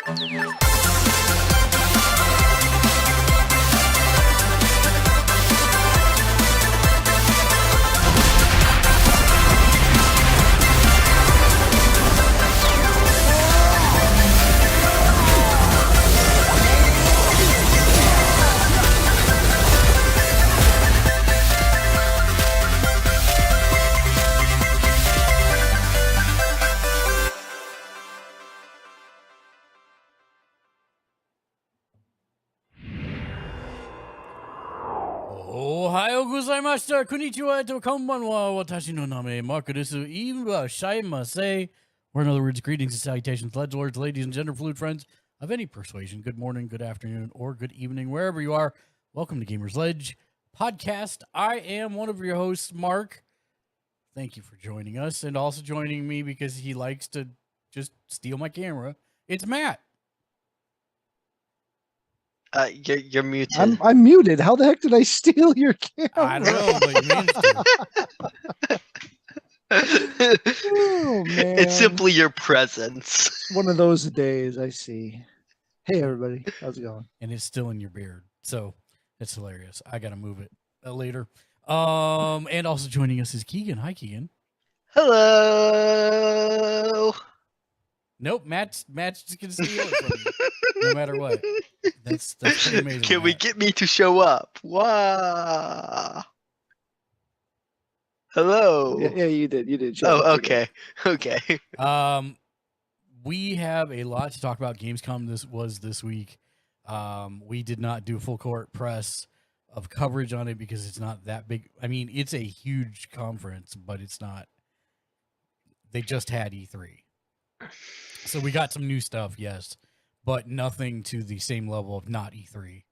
Ohayou gozaimashita, konnichiwa, eto konbanwa, watashi no name Marco desu, irashaimase. Or in other words, greetings and salutations, ledgelords, ladies, and gender fluid friends of any persuasion. Good morning, good afternoon, or good evening, wherever you are. Welcome to Gamersledge podcast. I am one of your hosts, Mark. Thank you for joining us, and also joining me because he likes to just steal my camera. It's Matt. You're muted. I'm muted. How the heck did I steal your camera? I don't know, but you managed to. Oh, man. It's simply your presence. One of those days, I see. Hey, everybody. How's it going? And it's still in your beard. So it's hilarious. I got to move it later. And also joining us is Keegan. Hi, Keegan. Hello. Nope, Matt's just going to steal it from you, no matter what. That's pretty amazing. Can we get me to show up? Wow. Hello. Yeah, you did. You did. Oh, okay. Okay. We have a lot to talk about. Gamescom this week. We did not do full court press of coverage on it because it's not that big. I mean, it's a huge conference, but it's not. They just had E3. So we got some new stuff, yes, but nothing to the same level of not E3.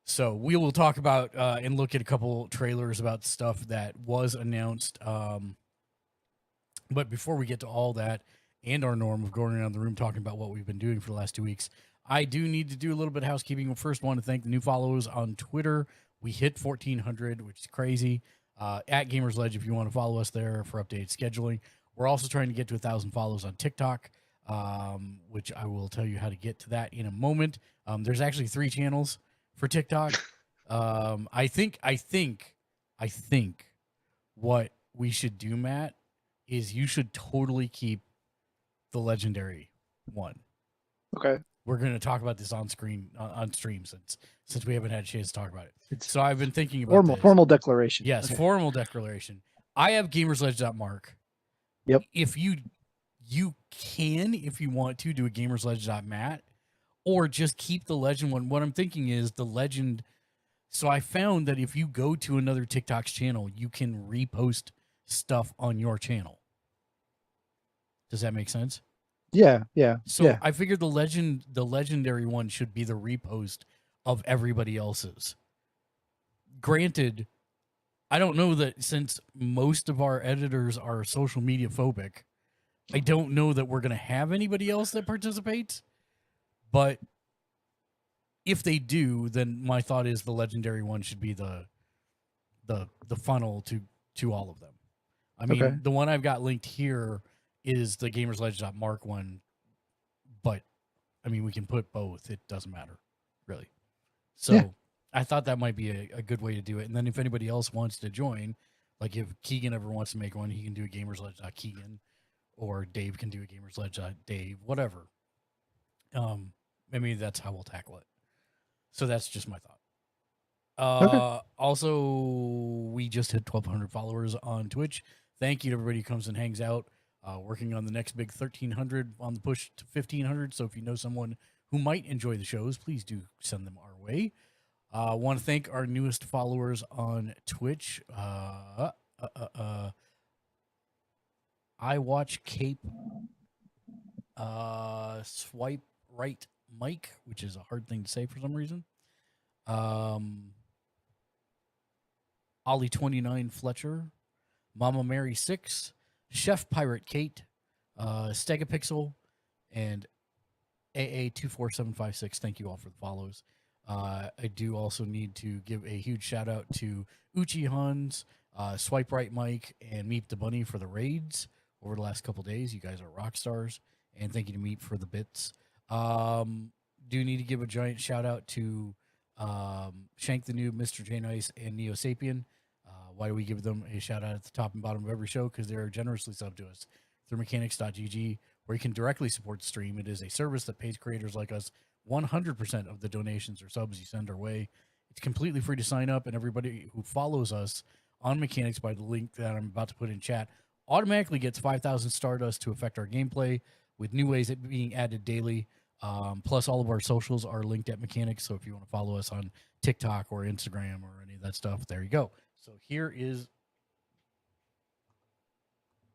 So we will talk about and look at a couple trailers about stuff that was announced. But before we get to all that and our norm of going around the room talking about what we've been doing for the last 2 weeks, I do need to do a little bit of housekeeping. First, I want to thank the new followers on Twitter. We hit 1,400, which is crazy. At Gamersledge, if you want to follow us there for updated scheduling. We're also trying to get to 1,000 follows on TikTok, which I will tell you how to get to that in a moment. There's actually 3 channels for TikTok. I think what we should do, Matt, is you should totally keep the legendary one. Okay. We're going to talk about this on stream since we haven't had a chance to talk about it. So I've been thinking about formal declaration. Yes, okay. Formal declaration. I have gamersledge.mark. Yep. If you can, if you want to, do a gamersledge.mat or just keep the legend one. What I'm thinking is the legend. So I found that if you go to another TikTok's channel, you can repost stuff on your channel. Does that make sense? Yeah. So yeah. I figured the legendary one should be the repost of everybody else's. Granted, I don't know that since most of our editors are social media phobic, I don't know that we're going to have anybody else that participates. But if they do, then my thought is the legendary one should be the funnel to all of them. I mean, okay. The one I've got linked here is the gamersledge.mark one, but I mean, we can put both. It doesn't matter, really. So yeah. I thought that might be a good way to do it. And then if anybody else wants to join, like if Keegan ever wants to make one, he can do a gamersledge.keegan, or Dave can do a gamersledge.dave, whatever. Maybe that's how we'll tackle it. So that's just my thought. Okay. Also, we just hit 1,200 followers on Twitch. Thank you to everybody who comes and hangs out. Working on the next big 1,300 on the push to 1,500. So if you know someone who might enjoy the shows, please do send them our way. I want to thank our newest followers on Twitch. I watch Cape Swipe Right Mike, which is a hard thing to say for some reason. Ollie29 Fletcher, Mama Mary 6, Chef Pirate Kate, Stegapixel, and AA24756. Thank you all for the follows. I do also need to give a huge shout out to Uchi Hans, Swipe Right Mike, and Meep the Bunny for the raids over the last couple days. You guys are rock stars. And thank you to Meep for the bits. Do need to give a giant shout out to Shank the Noob, Mr. J Nice, and Neo Sapien. Why do we give them a shout out at the top and bottom of every show? Because they're generously subbed to us through mechanics.gg, where you can directly support the stream. It is a service that pays creators like us 100% of the donations or subs you send our way. It's completely free to sign up, and everybody who follows us on Mechanics by the link that I'm about to put in chat automatically gets 5,000 Stardust to affect our gameplay, with new ways it being added daily. Plus, all of our socials are linked at Mechanics, so if you want to follow us on TikTok or Instagram or any of that stuff, there you go. So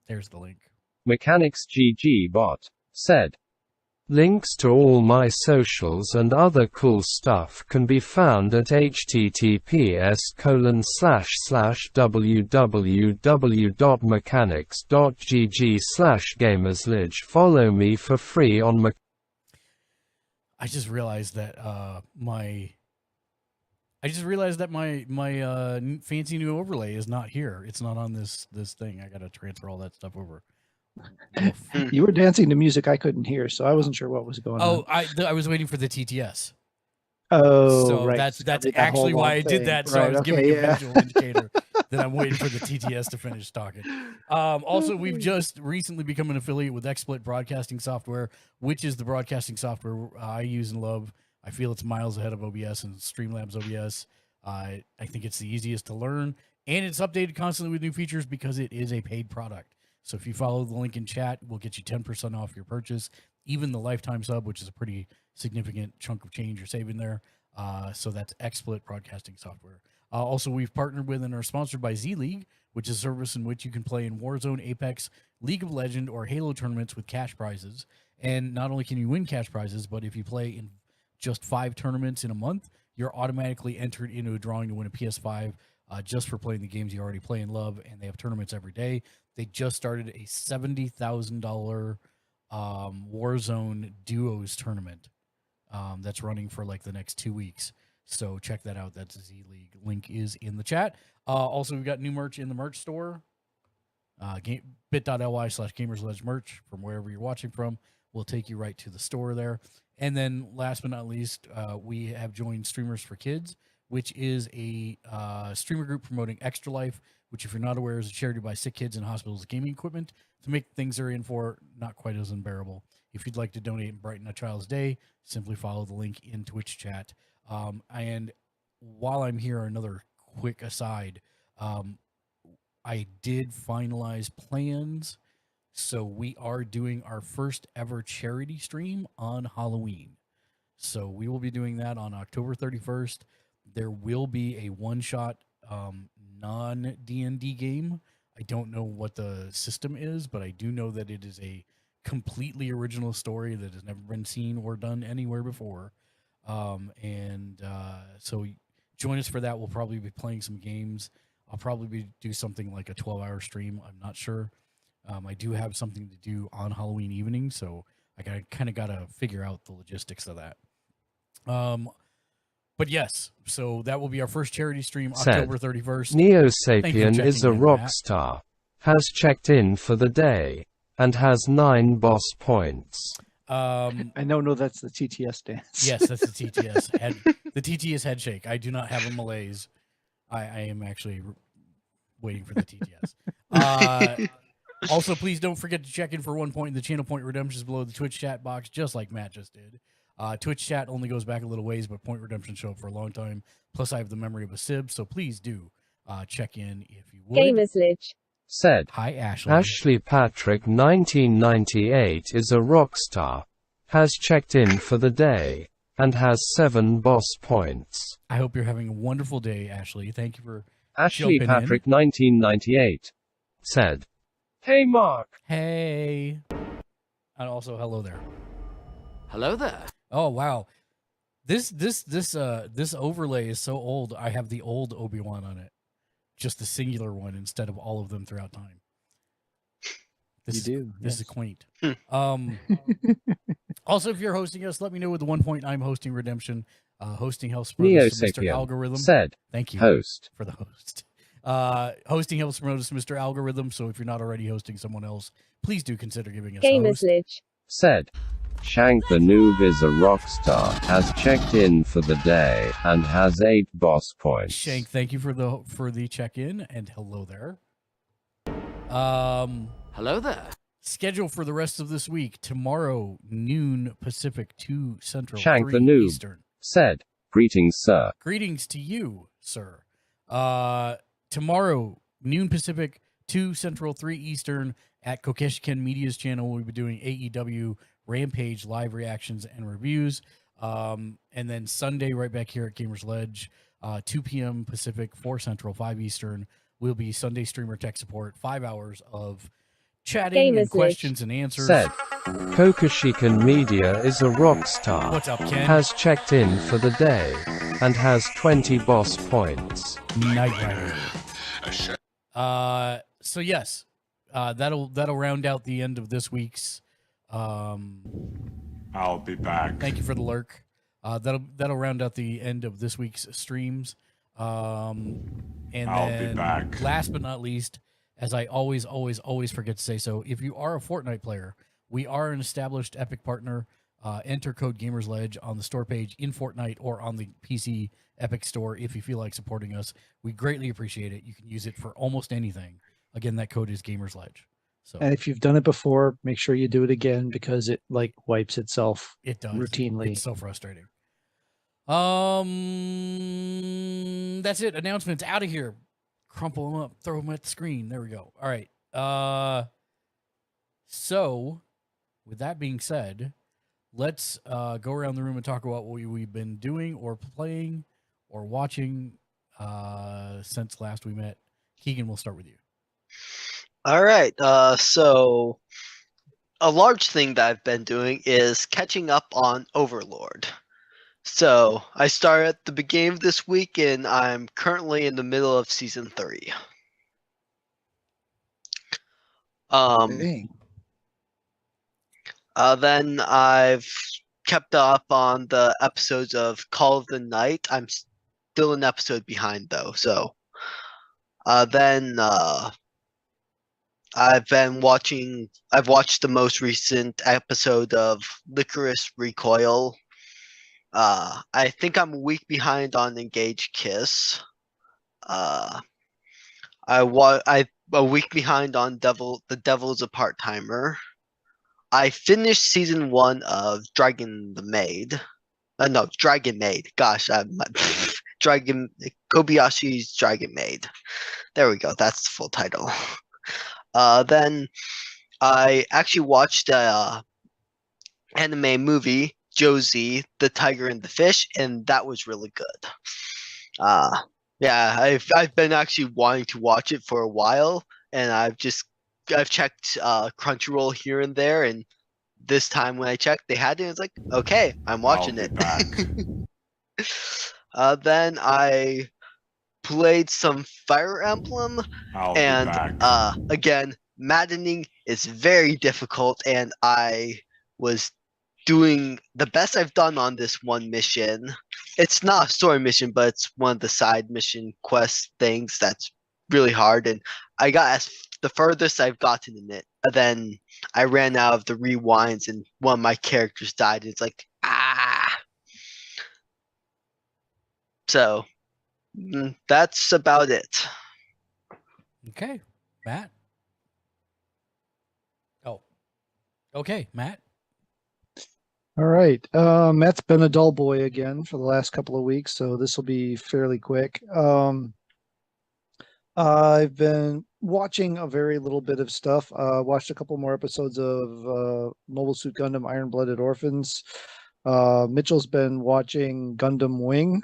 there's the link. Mechanics GG bot said, links to all my socials and other cool stuff can be found at https://www.mechanics.gg/Gamersledge. Follow me for free on I just realized that my fancy new overlay is not here. It's not on this thing. I gotta transfer all that stuff over. You were dancing to music I couldn't hear, so I wasn't sure what was going on. I was waiting for the TTS. Oh, so right. that's That actually whole why long I did thing. that. So Right, I was okay, giving a yeah. visual indicator that I'm waiting for the TTS to finish talking. Also, we've just recently become an affiliate with XSplit Broadcasting Software, which is the broadcasting software I use and love. I feel it's miles ahead of OBS and Streamlabs OBS. I think it's the easiest to learn, and it's updated constantly with new features because it is a paid product. So if you follow the link in chat, we'll get you 10% off your purchase, even the lifetime sub, which is a pretty significant chunk of change you're saving there. So that's XSplit Broadcasting Software. Also, we've partnered with and are sponsored by Z League, which is a service in which you can play in Warzone, Apex, League of Legends, or Halo tournaments with cash prizes. And not only can you win cash prizes, but if you play in just 5 tournaments in a month, you're automatically entered into a drawing to win a PS5 just for playing the games you already play and love. And they have tournaments every day. They just started a $70,000 Warzone Duos tournament that's running for like the next 2 weeks. So check that out. That's Z League. Link is in the chat. Also, we've got new merch in the merch store. bit.ly/Gamersledge merch from wherever you're watching from will take you right to the store there. And then last but not least, we have joined Streamers for Kids, which is a streamer group promoting Extra Life, which, if you're not aware, is a charity by sick kids in hospitals gaming equipment to make things they're in for not quite as unbearable. If you'd like to donate and brighten a child's day, simply follow the link in Twitch chat. And while I'm here, another quick aside, I did finalize plans. So we are doing our first ever charity stream on Halloween. So we will be doing that on October 31st. There will be a one-shot non-D&D game. I don't know what the system is, but I do know that it is a completely original story that has never been seen or done anywhere before. So join us for that. We'll probably be playing some games. I'll probably do something like a 12-hour stream. I'm not sure. I do have something to do on Halloween evening, so I kind of got to figure out the logistics of that. But yes, so that will be our first charity stream, October 31st. Neo Sapien is a in, rock Matt. star, has checked in for the day, and has 9 boss points. I know that's the TTS dance. Yes, that's the TTS. The TTS head shake. I do not have a malaise. I am actually waiting for the TTS. Also, please don't forget to check in for 1 point in the channel point redemptions below the Twitch chat box, just like Matt just did. Twitch chat only goes back a little ways, but point redemptions show up for a long time. Plus, I have the memory of a sib, so please do check in if you would. Gamersledge said, Hi, Ashley. Ashley Patrick 1998 is a rock star, has checked in for the day, and has 7 boss points. I hope you're having a wonderful day, Ashley. Thank you for Ashley jumping Patrick 1998 said, Hey Mark. Hey. And also, hello there. Hello there. Oh wow, this overlay is so old. I have the old Obi-Wan on it, just the singular one instead of all of them throughout time. This is quaint. Also, if you're hosting us, let me know with the 1 point I'm hosting Redemption. Hosting helps promote us to Mr. Algorithm. Said, thank you host for the host. Hosting helps promote us to Mr. Algorithm. So if you're not already hosting someone else, please do consider giving us a host. Gamersledge said, Shank the Noob is a rock star, has checked in for the day, and has 8 boss points. Shank, thank you for the check-in, and hello there. Hello there. Schedule for the rest of this week: tomorrow noon Pacific, 2 Central, Shank 3 the Noob Eastern. said, "Greetings, sir." Greetings to you, sir. Tomorrow noon Pacific, 2 Central, 3 Eastern at Kokeshiken Media's channel. We'll be doing AEW Rampage live reactions and reviews. And then Sunday, right back here at Gamersledge, 2 p.m. Pacific, 4 Central, 5 Eastern, will be Sunday streamer tech support, 5 hours of chatting and questions and answers. Said, Kokeshiken Media is a rock star. What's up, Ken? Has checked in for the day, and has 20 boss points. Night Rider. So yes, that'll round out the end of this week's. I'll be back. Thank you for the lurk. That'll round out the end of this week's streams. And I'll then, be back. last but not least, as I always forget to say so, if you are a Fortnite player, we are an established Epic partner. Enter code Gamersledge on the store page in Fortnite or on the PC Epic store if you feel like supporting us. We greatly appreciate it. You can use it for almost anything. Again, that code is Gamersledge. So And if you've done it before, make sure you do it again because it like wipes itself it does routinely. It's so frustrating. That's it. Announcements out of here. Crumple them up, throw them at the screen. There we go. All right. So with that being said, let's go around the room and talk about what we've been doing or playing or watching since last we met. Keegan, we'll start with you. All right. So a large thing that I've been doing is catching up on Overlord. So I started at the beginning of this week, and I'm currently in the middle of season 3. Dang. Then I've kept up on the episodes of Call of the Night. I'm still an episode behind though. So then I've watched the most recent episode of Licorice Recoil. I think I'm a week behind on Engage Kiss. I'm a week behind on The Devil's a Part-Timer. I finished season 1 of Dragon Maid. Gosh, Kobayashi's Dragon Maid. There we go. That's the full title. Then I actually watched the anime movie Josie, the Tiger and the Fish, and that was really good. Yeah, I've been actually wanting to watch it for a while, and I've checked Crunchyroll here and there, and this time when I checked, they had it. It's like, okay, I'm watching it. Then I played some Fire Emblem, and again, maddening is very difficult, and I was doing the best I've done on this one mission. It's not a story mission, but it's one of the side mission quest things that's really hard, and I got the furthest I've gotten in it. And then I ran out of the rewinds, and one of my characters died. And it's like, ah. So that's about it. Okay, Matt. Oh, okay, Matt. All right. Matt's been a dull boy again for the last couple of weeks, so this will be fairly quick. I've been watching a very little bit of stuff. Watched a couple more episodes of Mobile Suit Gundam Iron Blooded Orphans. Mitchell's been watching Gundam Wing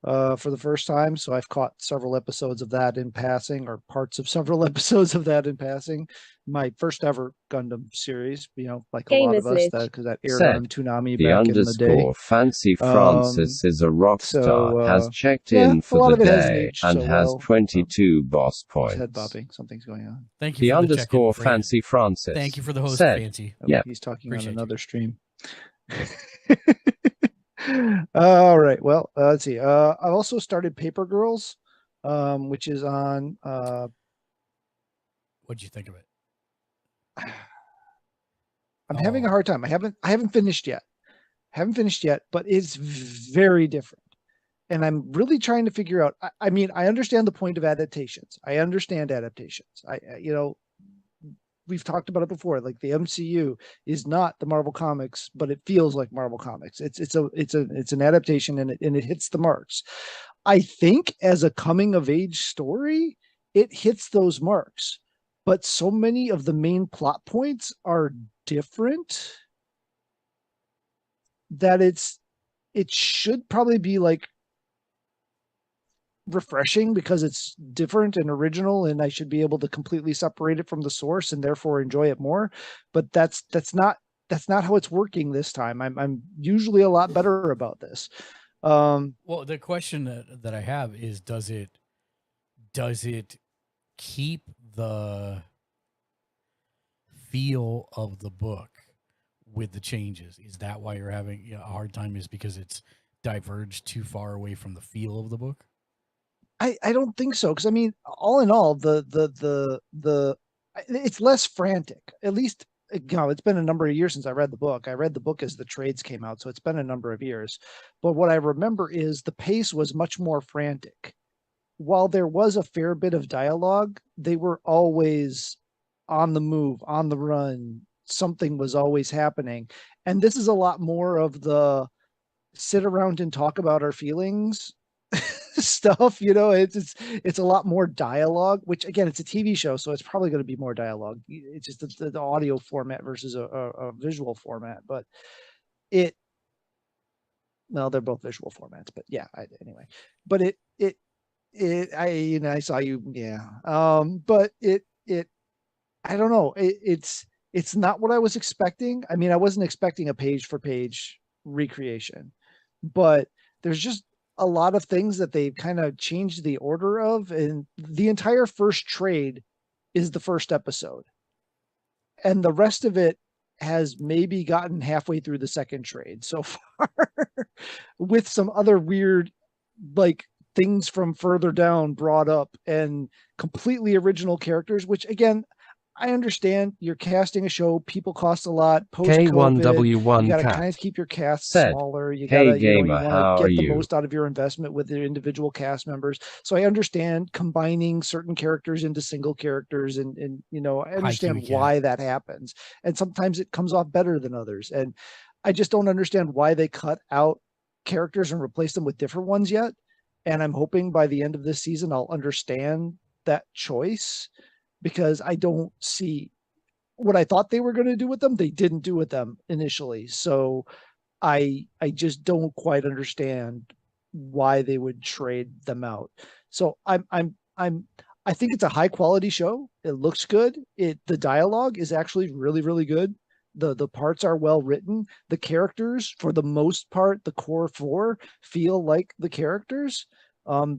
for the first time, so I've caught several episodes of that in passing, or parts of several episodes of that in passing. My first ever Gundam series, like a lot of us, because that aired on Toonami back in the day. Fancy Francis is a rock star, has checked in for the day, and has 22 boss points. Head bobbing, something's going on. Thank you. The for underscore the Fancy Francis. Thank you for the host, said, Fancy. Yeah, he's talking Appreciate on another you. stream. All right. Well, let's see. I've also started Paper Girls, which is on. What'd you think of it? I'm having a hard time. I haven't finished yet. But it's very different. And I'm really trying to figure out, I mean, I understand the point of adaptations. We've talked about it before. Like the MCU is not the Marvel Comics, but it feels like Marvel Comics. It's an adaptation, and it hits the marks. I think as a coming of age story, it hits those marks. But so many of the main plot points are different that it should probably be like refreshing because it's different and original, and I should be able to completely separate it from the source and therefore enjoy it more. But that's not how it's working this time. I'm usually a lot better about this. Well, the question that I have is, does it keep the feel of the book with the changes? Is that why you're having a hard time, is because it's diverged too far away from the feel of the book? I don't think so, because I mean, all in all, it's less frantic. At least, it's been a number of years since I read the book. I read the book as the trades came out, so it's been a number of years. But what I remember is the pace was much more frantic. While there was a fair bit of dialogue, they were always on the move, on the run. Something was always happening. And this is a lot more of the sit around and talk about our feelings stuff. It's a lot more dialogue, which again, it's a TV show, so it's probably going to be more dialogue. It's just the audio format versus a visual format. But they're both visual formats, but yeah, anyway. But I saw you. Yeah. But I don't know. It's not what I was expecting. I mean, I wasn't expecting a page for page recreation, but there's just a lot of things that they've kind of changed the order of, and the entire first trade is the first episode, and the rest of it has maybe gotten halfway through the second trade so far with some other weird, like, things from further down brought up and completely original characters, which again, I understand you're casting a show. People cost a lot. K1W1 you got to Cat kind of keep your cast said, smaller. You "Hey got to, gamer, you how want to are get the you?" most out of your investment with the individual cast members. So I understand combining certain characters into single characters, and I understand why that happens. And sometimes it comes off better than others. And I just don't understand why they cut out characters and replace them with different ones yet. And I'm hoping by the end of this season, I'll understand that choice, because I don't see what I thought they were going to do with them. They didn't do with them initially. So I just don't quite understand why they would trade them out. So I think it's a high quality show. It looks good. The dialogue is actually really, really good. The parts are well written. The characters, for the most part, the core four feel like the characters.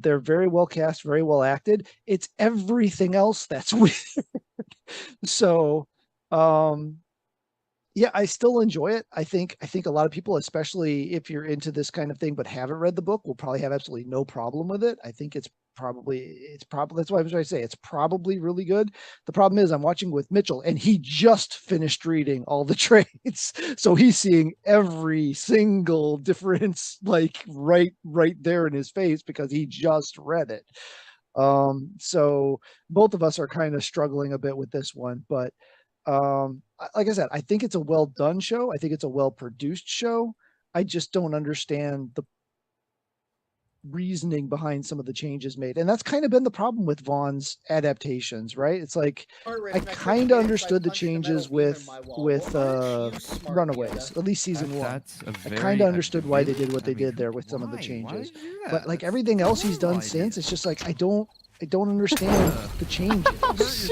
They're very well cast, very well acted. It's everything else that's weird. So, yeah, I still enjoy it. I think a lot of people, especially if you're into this kind of thing but haven't read the book, will probably have absolutely no problem with it. I think it's probably that's why I was trying to say it's probably really good. The problem is I'm watching with Mitchell, and he just finished reading all the trades, so he's seeing every single difference like right there in his face because he just read it. So both of us are kind of struggling a bit with this one, but like I said, I think it's a well done show. I think it's a well produced show. I just don't understand the reasoning behind some of the changes made, and that's kind of been the problem with Vaughn's adaptations, right? It's like I kind of understood the changes with Runaways, at least season one. I kind of understood why they did what they did there with some of the changes, but like everything else he's done since, it's just like I don't understand the changes.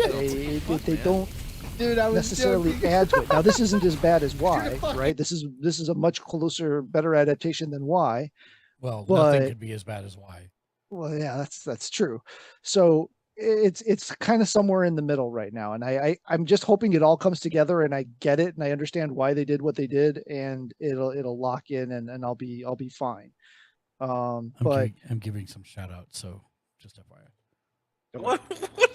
They don't necessarily add to it. Now this isn't as bad as Y, right? This is a much closer, better adaptation than Y. Well, nothing could be as bad as Y. Well, yeah, that's true. So it's kind of somewhere in the middle right now, and I'm just hoping it all comes together and I get it and I understand why they did what they did, and it'll lock in and I'll be fine. I'm giving some shout outs, so just FYI. What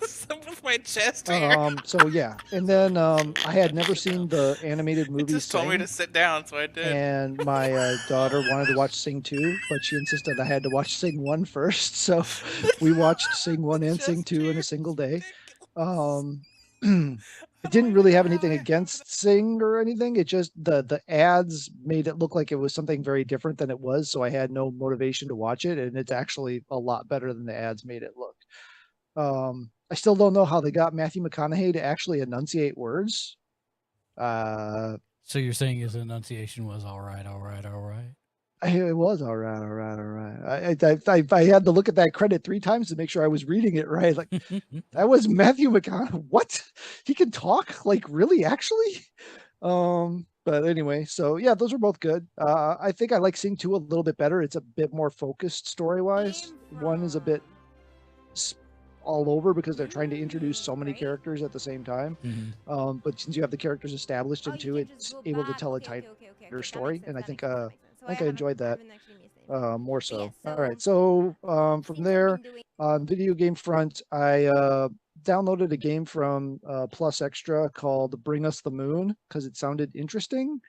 is up with my chest here? So yeah, and then I had never seen the animated movie It just told me Sing, to sit down, so I did. and my daughter wanted to watch Sing 2, but she insisted I had to watch Sing 1 first. So we watched Sing 1 and Sing 2 in a single day. I didn't really have anything against Sing or anything. It just the ads made it look like it was something very different than it was, so I had no motivation to watch it, and it's actually a lot better than the ads made it look. I still don't know how they got Matthew McConaughey to actually enunciate words. So you're saying his enunciation was all right. It was all right. I had to look at that credit 3 times to make sure I was reading it right. Like, that was Matthew McConaughey. What? He can talk? Like, really? Actually? But anyway, so yeah, those are both good. I think I like Sing 2 a little bit better. It's a bit more focused story-wise. 1 is a bit all over because they're trying to introduce so many characters at the same time. But since you have the characters established in 2, it's able to tell a tighter story, and I think I enjoyed that more so. All right, so from there, on video game front, I downloaded a game from Plus Extra called Bring Us the Moon because it sounded interesting.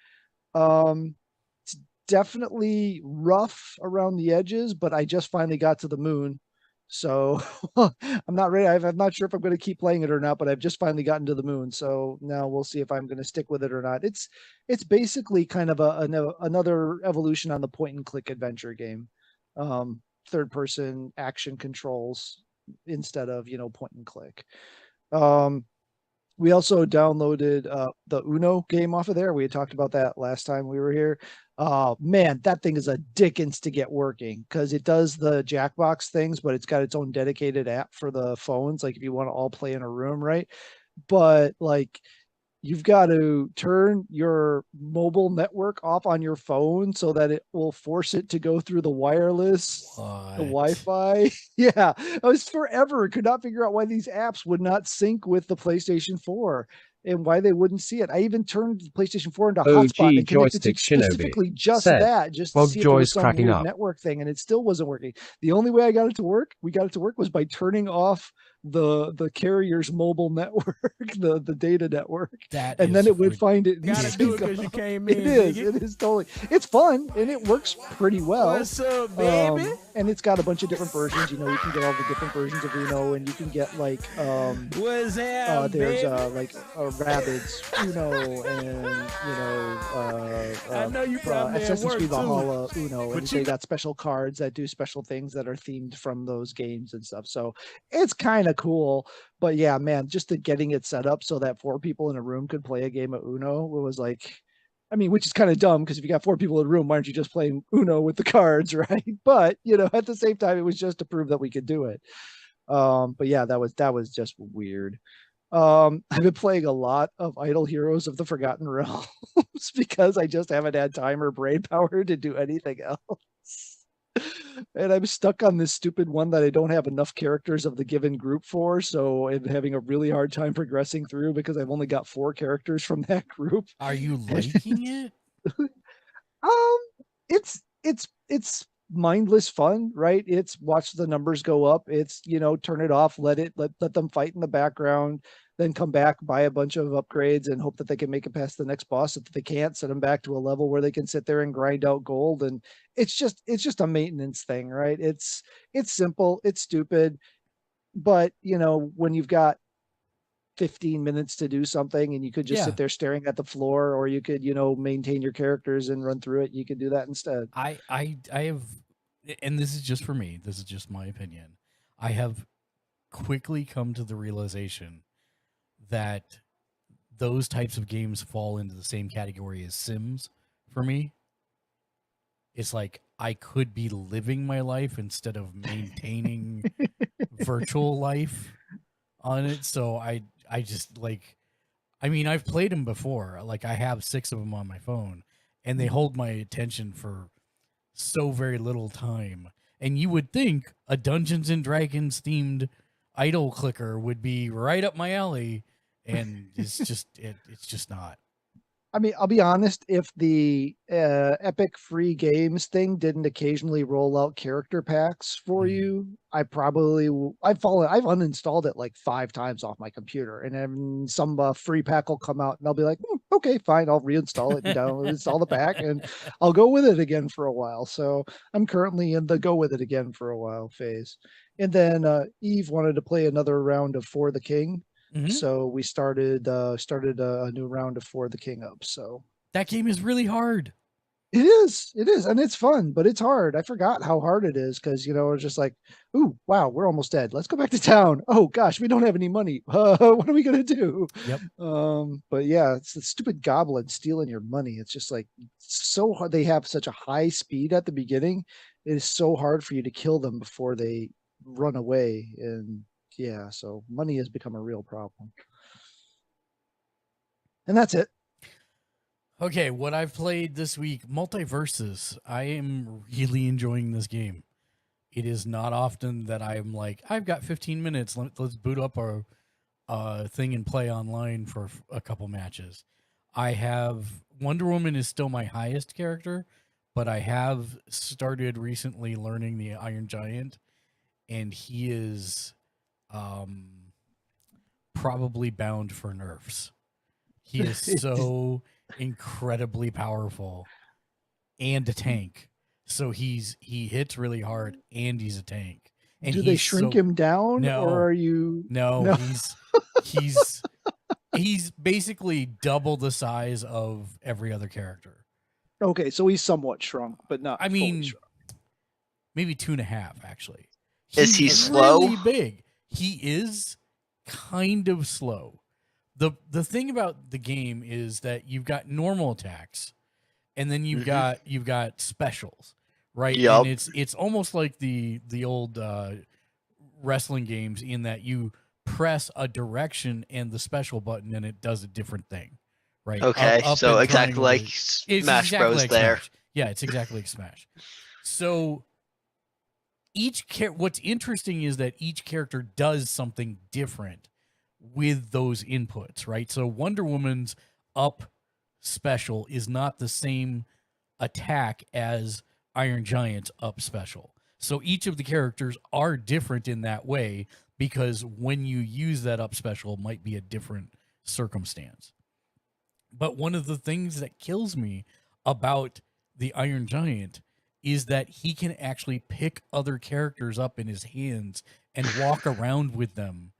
It's definitely rough around the edges, but I just finally got to the moon. So I'm not ready. I'm not sure if I'm going to keep playing it or not, but I've just finally gotten to the moon. So now we'll see if I'm going to stick with it or not. It's basically kind of another evolution on the point and click adventure game. Third person action controls instead of, point and click. We also downloaded the Uno game off of there. We had talked about that last time we were here. Oh man, that thing is a dickens to get working because it does the Jackbox things, but it's got its own dedicated app for the phones. Like if you want to all play in a room, right? But like you've got to turn your mobile network off on your phone so that it will force it to go through the wireless, the Wi-Fi. Yeah, I was forever could not figure out why these apps would not sync with the PlayStation 4 and why they wouldn't see it. I even turned the PlayStation 4 into hotspot and connected to specifically just that, just to see if it was some weird network thing, and it still wasn't working. The only way we got it to work was by turning off the carrier's mobile network, the data network, and then it would find it. Gotta do it because you came in. It is totally. It's fun and it works pretty well. What's up, baby? And it's got a bunch of different versions. You can get all the different versions of Uno, and you can get like what's up, there's baby? like Rabbids Uno, and I know you probably Assassin's Creed Valhalla Uno, But and they got special cards that do special things that are themed from those games and stuff. So it's kind of cool. But yeah, man, just getting it set up so that 4 people in a room could play a game of Uno, it was like, I mean, which is kind of dumb because if you got 4 people in a room, why aren't you just playing Uno with the cards, right? But at the same time, it was just to prove that we could do it. But yeah, that was just weird. I've been playing a lot of Idle Heroes of the Forgotten Realms because I just haven't had time or brain power to do anything else. And I'm stuck on this stupid one that I don't have enough characters of the given group for, so I'm having a really hard time progressing through because I've only got 4 characters from that group. Are you liking it? It's mindless fun, right? It's watch the numbers go up. It's turn it off, let them fight in the background, then come back, buy a bunch of upgrades, and hope that they can make it past the next boss. If they can't, set them back to a level where they can sit there and grind out gold. And it's just a maintenance thing, right? It's simple, it's stupid, but when you've got 15 minutes to do something and you could just sit there staring at the floor, or you could maintain your characters and run through it, you could do that instead. I have, and this is just for me, this is just my opinion, I have quickly come to the realization that those types of games fall into the same category as Sims for me. It's like I could be living my life instead of maintaining virtual life on it. So I just like, I mean, I've played them before. Like I have 6 of them on my phone and they hold my attention for so very little time. And you would think a Dungeons and Dragons themed idle clicker would be right up my alley. And it's just it's just not. I mean, I'll be honest, if the Epic free games thing didn't occasionally roll out character packs for you, I probably I've uninstalled it like 5 times off my computer, and then some free pack will come out and I'll be like, okay, fine, I'll reinstall it and install the pack, and I'll go with it again for a while. So I'm currently in the go with it again for a while phase. And then Eve wanted to play another round of For the King. So we started a new round of For the King up. So that game is really hard. It is, and it's fun, but it's hard. I forgot how hard it is because it's just like, ooh, wow, we're almost dead. Let's go back to town. Oh gosh, we don't have any money. What are we gonna do? Yep. But yeah, it's the stupid goblin stealing your money. It's just like so hard. They have such a high speed at the beginning. It is so hard for you to kill them before they run away. And yeah, so money has become a real problem. And that's it. Okay, what I've played this week, Multiverses. I am really enjoying this game. It is not often that I'm like, I've got 15 minutes. Let's boot up our thing and play online for a couple matches. I have Wonder Woman is still my highest character, but I have started recently learning the Iron Giant, and he is probably bound for nerfs. He is so incredibly powerful and a tank. So he hits really hard and he's a tank. And do they shrink him down? No, or are you no. He's basically double the size of every other character. Okay, so he's somewhat shrunk, but not. I mean, fully shrunk. Maybe 2.5 actually. Is he slow? Really big. He is kind of slow. The thing about the game is that you've got normal attacks, and then you've got specials, right? Yep. And it's almost like the old wrestling games in that you press a direction and the special button and it does a different thing, right? Okay, so and exactly triangle like it's Smash exactly Bros. Like there. Smash. Yeah, it's exactly like Smash. So what's interesting is that each character does something different with those inputs, right? So Wonder Woman's up special is not the same attack as Iron Giant's up special. So each of the characters are different in that way because when you use that up special might be a different circumstance. But one of the things that kills me about the Iron Giant is that he can actually pick other characters up in his hands and walk around with them.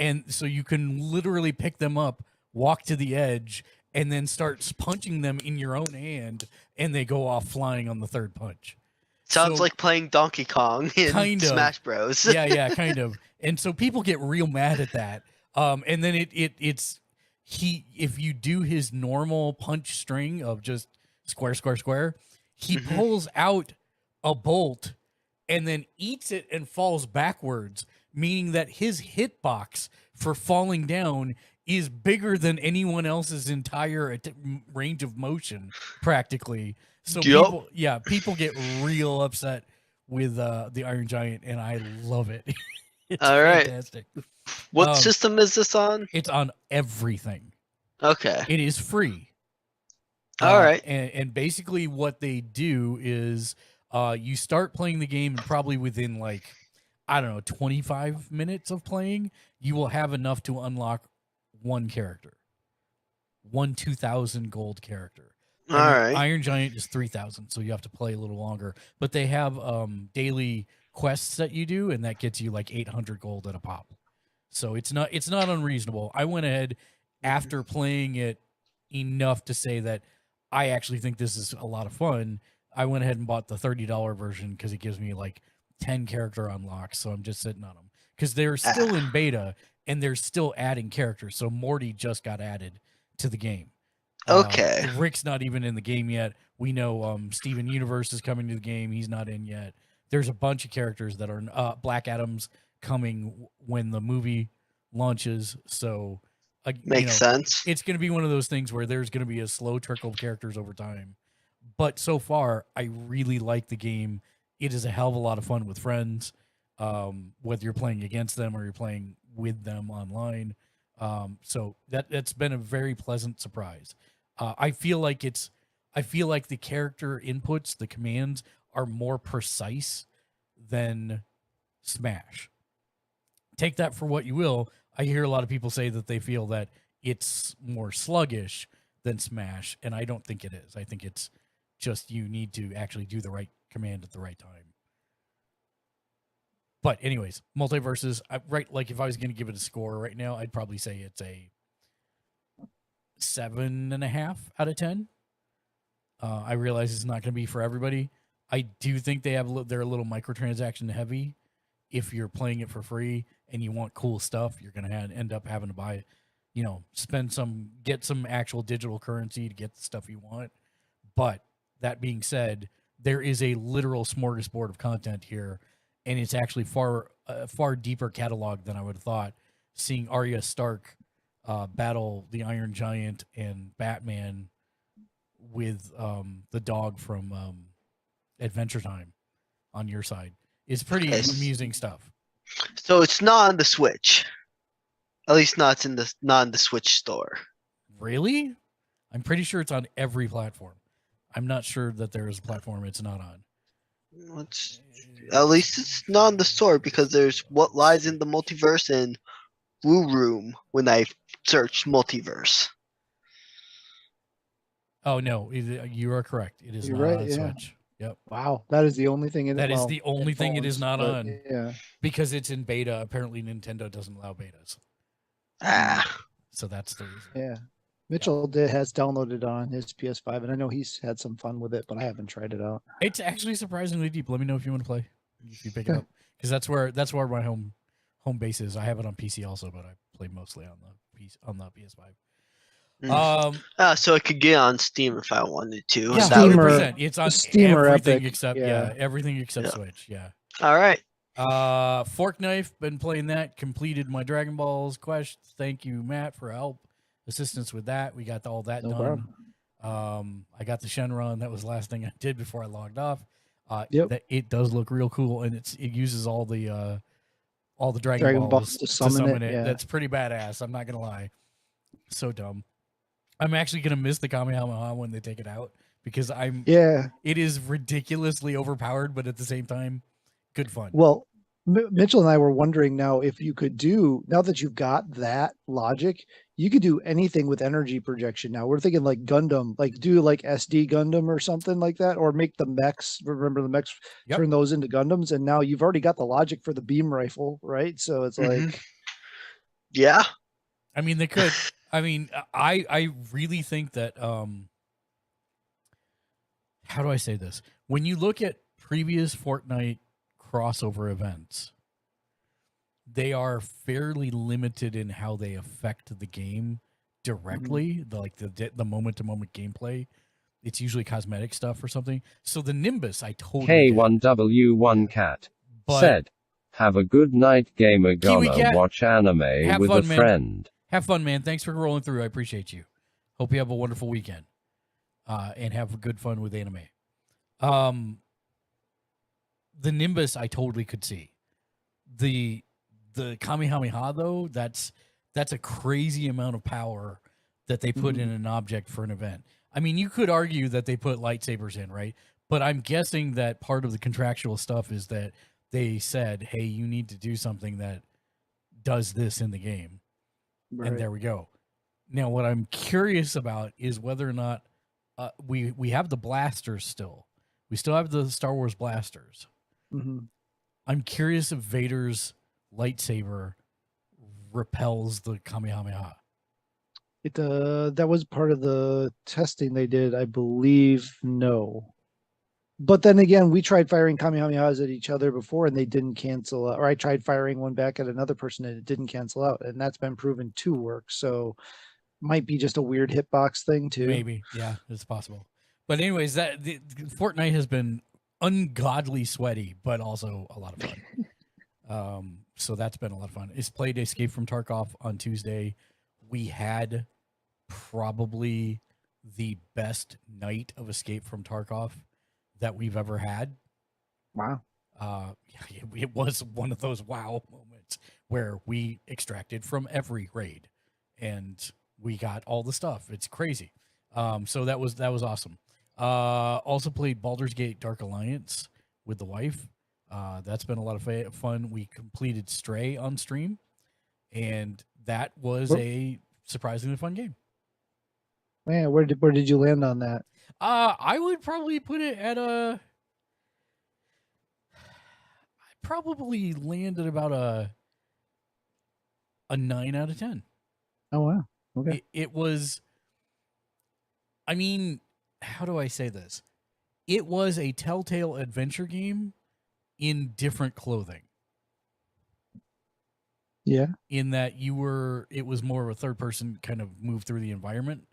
And so you can literally pick them up, walk to the edge, and then start punching them in your own hand, and they go off flying on the third punch. Sounds like playing Donkey Kong in Smash Bros. Yeah, kind of. And so people get real mad at that. And then if you do his normal punch string of just square, square, square, he pulls out a bolt and then eats it and falls backwards, meaning that his hitbox for falling down is bigger than anyone else's entire range of motion, practically. So people get real upset with the Iron Giant, and I love it. It's all right. Fantastic. What system is this on? It's on everything. Okay. It is free. All right. And basically what they do is you start playing the game, and probably within 25 minutes of playing, you will have enough to unlock one character. One 2,000 gold character. All right. Iron Giant is 3,000, so you have to play a little longer. But they have daily quests that you do, and that gets you 800 gold at a pop. So it's not unreasonable. I went ahead after playing it enough to say that I actually think this is a lot of fun. I went ahead and bought the $30 version because it gives me 10 character unlocks, so I'm just sitting on them because they're still in beta and they're still adding characters. So Morty just got added to the game. Okay. Rick's not even in the game yet. We know Steven Universe is coming to the game. He's not in yet. There's a bunch of characters that are Black Adam's coming when the movie launches. So makes sense. It's going to be one of those things where there's going to be a slow trickle of characters over time. But so far, I really like the game. It is a hell of a lot of fun with friends, whether you're playing against them or you're playing with them online. So that's been a very pleasant surprise. I feel like the character inputs, the commands are more precise than Smash. Take that for what you will. I hear a lot of people say that they feel that it's more sluggish than Smash, and I don't think it is. I think it's just you need to actually do the right command at the right time. But anyways, Multiverses, like if I was going to give it a score right now, I'd probably say it's a 7.5 out of 10. I realize it's not going to be for everybody. I do think they're a little microtransaction heavy. If you're playing it for free and you want cool stuff, you're going to end up having to buy, get some actual digital currency to get the stuff you want. But that being said, there is a literal smorgasbord of content here, and it's actually far deeper catalog than I would have thought. Seeing Arya Stark battle the Iron Giant and Batman with the dog from Adventure Time on your side is pretty amusing stuff. So it's not on the Switch. At least not in the Switch store. Really? I'm pretty sure it's on every platform. I'm not sure that there is a platform it's not on. At least it's not on the store, because there's What Lies in the Multiverse and Woo Room when I searched multiverse. Oh no, you are correct. It is not on Switch. Yep. Wow, that is the only thing That is the only thing it is not on. Yeah. Because it's in beta. Apparently Nintendo doesn't allow betas. So that's the reason. Yeah. Mitchell has downloaded on his PS5, and I know he's had some fun with it, but I haven't tried it out. It's actually surprisingly deep. Let me know if you want to play. If you pick it up, because that's where my home base is. I have it on PC also, but I play mostly on the PS5. So I could get on Steam if I wanted to. Yeah, Steam 100%. It's on Steam or everything Epic. except everything except Switch. Yeah. All right. Fork Knife, been playing that. Completed my Dragon Balls quest. Thank you, Matt, for assistance with that. We got all that done. I got the Shenron. That was the last thing I did before I logged off. It does look real cool, and it uses all the Dragon Balls to summon it. Yeah. That's pretty badass. I'm not gonna lie. So dumb. I'm actually gonna miss the Kamehameha when they take it out, because it is ridiculously overpowered, but at the same time, good fun. Well, Mitchell and I were wondering now if you could now that you've got that logic, you could do anything with energy projection. Now we're thinking like Gundam, like do like SD Gundam or something like that, or make the mechs. Remember the mechs? Yep. Turn those into Gundams, and now you've already got the logic for the beam rifle, right? So it's like, yeah. I mean, they could. I mean, I really think that. How do I say this? When you look at previous Fortnite crossover events, they are fairly limited in how they affect the game directly. The moment to moment gameplay, it's usually cosmetic stuff or something. So the Nimbus, I totally K1W1 Cat said, "Have a good night, gamer. Gonna watch anime with a friend." Have fun, man. Thanks for rolling through. I appreciate you. Hope you have a wonderful weekend, and have good fun with anime. The Nimbus, I totally could see. The Kamehameha, though, that's a crazy amount of power that they put in an object for an event. I mean, you could argue that they put lightsabers in, right? But I'm guessing that part of the contractual stuff is that they said, hey, you need to do something that does this in the game. Right. And there we go. Now, what I'm curious about is whether or not we have the blasters still. We still have the Star Wars blasters. Mm-hmm. I'm curious if Vader's lightsaber repels the Kamehameha. That was part of the testing they did, I believe. No. But then again, we tried firing Kamehamehas at each other before and they didn't cancel out. Or I tried firing one back at another person and it didn't cancel out. And that's been proven to work. So might be just a weird hitbox thing too. Maybe. Yeah, it's possible. But anyways, Fortnite has been ungodly sweaty, but also a lot of fun. So that's been a lot of fun. It's played Escape from Tarkov on Tuesday. We had probably the best night of Escape from Tarkov that we've ever had. Wow. It was one of those wow moments where we extracted from every raid and we got all the stuff. It's crazy. So that was awesome. Also played Baldur's Gate Dark Alliance with the wife. That's been a lot of fun. We completed Stray on stream, and that was a surprisingly fun game. Man, where did you land on that? I would probably put it at I probably landed about a 9 out of 10. Oh wow. Okay. It was, I mean, how do I say this? It was a Telltale adventure game in different clothing. Yeah. In that it was more of a third person kind of move through the environment,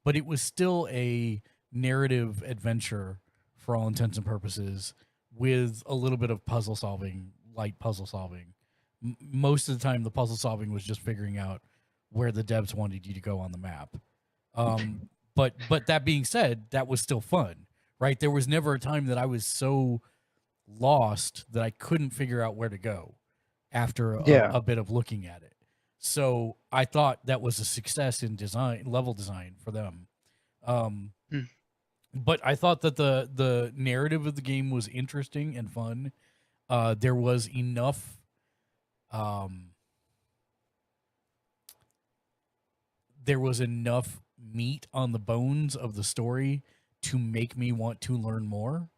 but it was still a narrative adventure for all intents and purposes, with a little bit of light puzzle solving. Most of the time, the puzzle solving was just figuring out where the devs wanted you to go on the map. But that being said, that was still fun, right? There was never a time that I was so lost that I couldn't figure out where to go after a bit of looking at it. So I thought that was a success in level design for them. But I thought that the narrative of the game was interesting and fun. There was enough meat on the bones of the story to make me want to learn more.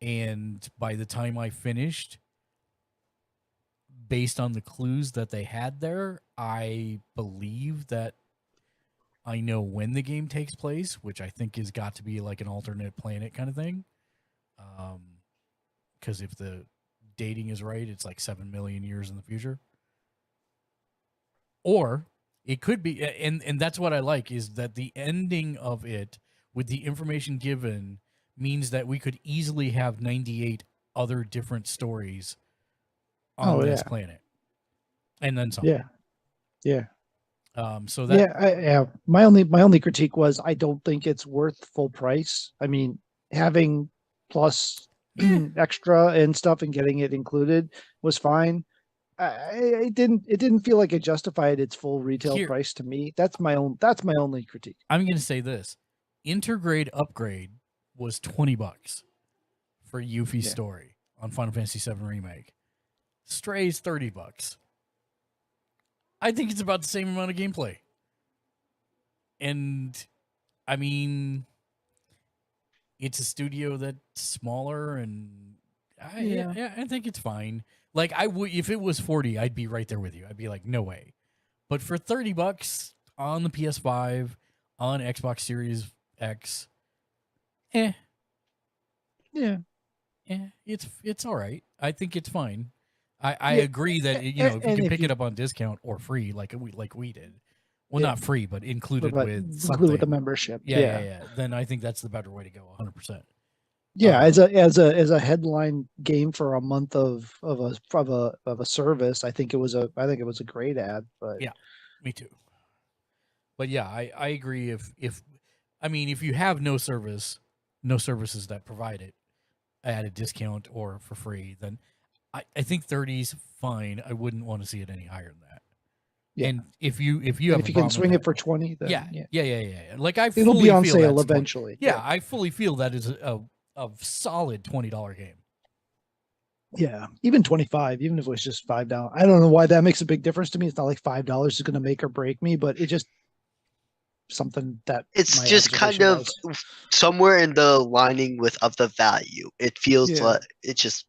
And by the time I finished, based on the clues that they had there, I believe that I know when the game takes place, which I think has got to be like an alternate planet kind of thing. Because if the dating is right, it's like 7 million years in the future. Or it could be, and that's what I like, is that the ending of it, with the information given, means that we could easily have 98 other different stories on this planet. And then some. Yeah. Yeah. So that my only critique was I don't think it's worth full price. I mean, having plus extra and stuff and getting it included was fine. It didn't feel like it justified its full retail price to me. That's my only critique. I'm going to say this: Intergrade upgrade was $20 for Yuffie's story on Final Fantasy VII Remake. Stray's $30. I think it's about the same amount of gameplay. And I mean, it's a studio that's smaller, and I think it's fine. Like, I would, if it was 40, I'd be right there with you. I'd be like, no way. But for $30 on the PS5, on Xbox Series X, it's all right. I think it's fine. I agree that if you can pick it up on discount or free, like we did. Well, not free, but included with something. Included with the membership. Yeah. Then I think that's the better way to go, 100%. Yeah, as a headline game for a month of a service, I think it was a great ad. But yeah, me too. But yeah, I agree. If you have no services that provide it at a discount or for free, then I think 30's fine. I wouldn't want to see it any higher than that. Yeah. And if you can swing it for 20, then yeah. Like it'll be on sale eventually. Yeah, I fully feel that is a solid $20 game. Yeah, even 25, even if it was just $5. I don't know why that makes a big difference to me. It's not like $5 is going to make or break me, but it just something that it's just kind of somewhere in the lining of the value. It feels like it's just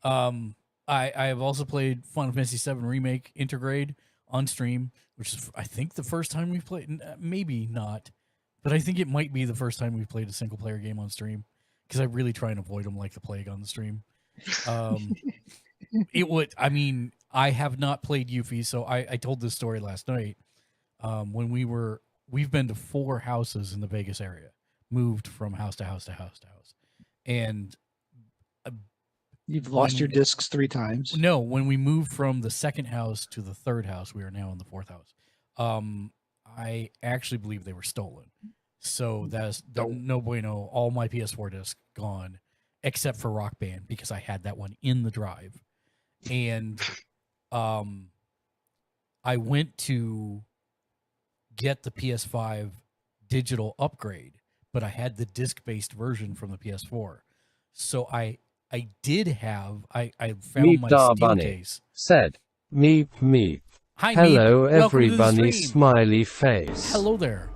I have also played Final Fantasy VII Remake Intergrade on stream, which is I think the first time we've played. Maybe not, but I think it might be the first time we've played a single player game on stream, because I really try and avoid them like the plague on the stream. It would. I mean, I have not played Yuffie, so I told this story last night. When we've been to 4 houses in the Vegas area, moved from house to house to house to house, and you've lost your discs 3 times. No, when we moved from the second house to the 3rd house, we are now in the 4th house. I actually believe they were stolen. So that's no bueno. All my PS4 discs gone, except for Rock Band, because I had that one in the drive. And I went to get the PS5 digital upgrade, but I had the disc-based version from the PS4. So I found Meep my Dar Steam Bunny case. said, Meep Meep. Hi, Hello, Meep. Welcome to the everybody, stream. smiley face. Hello there.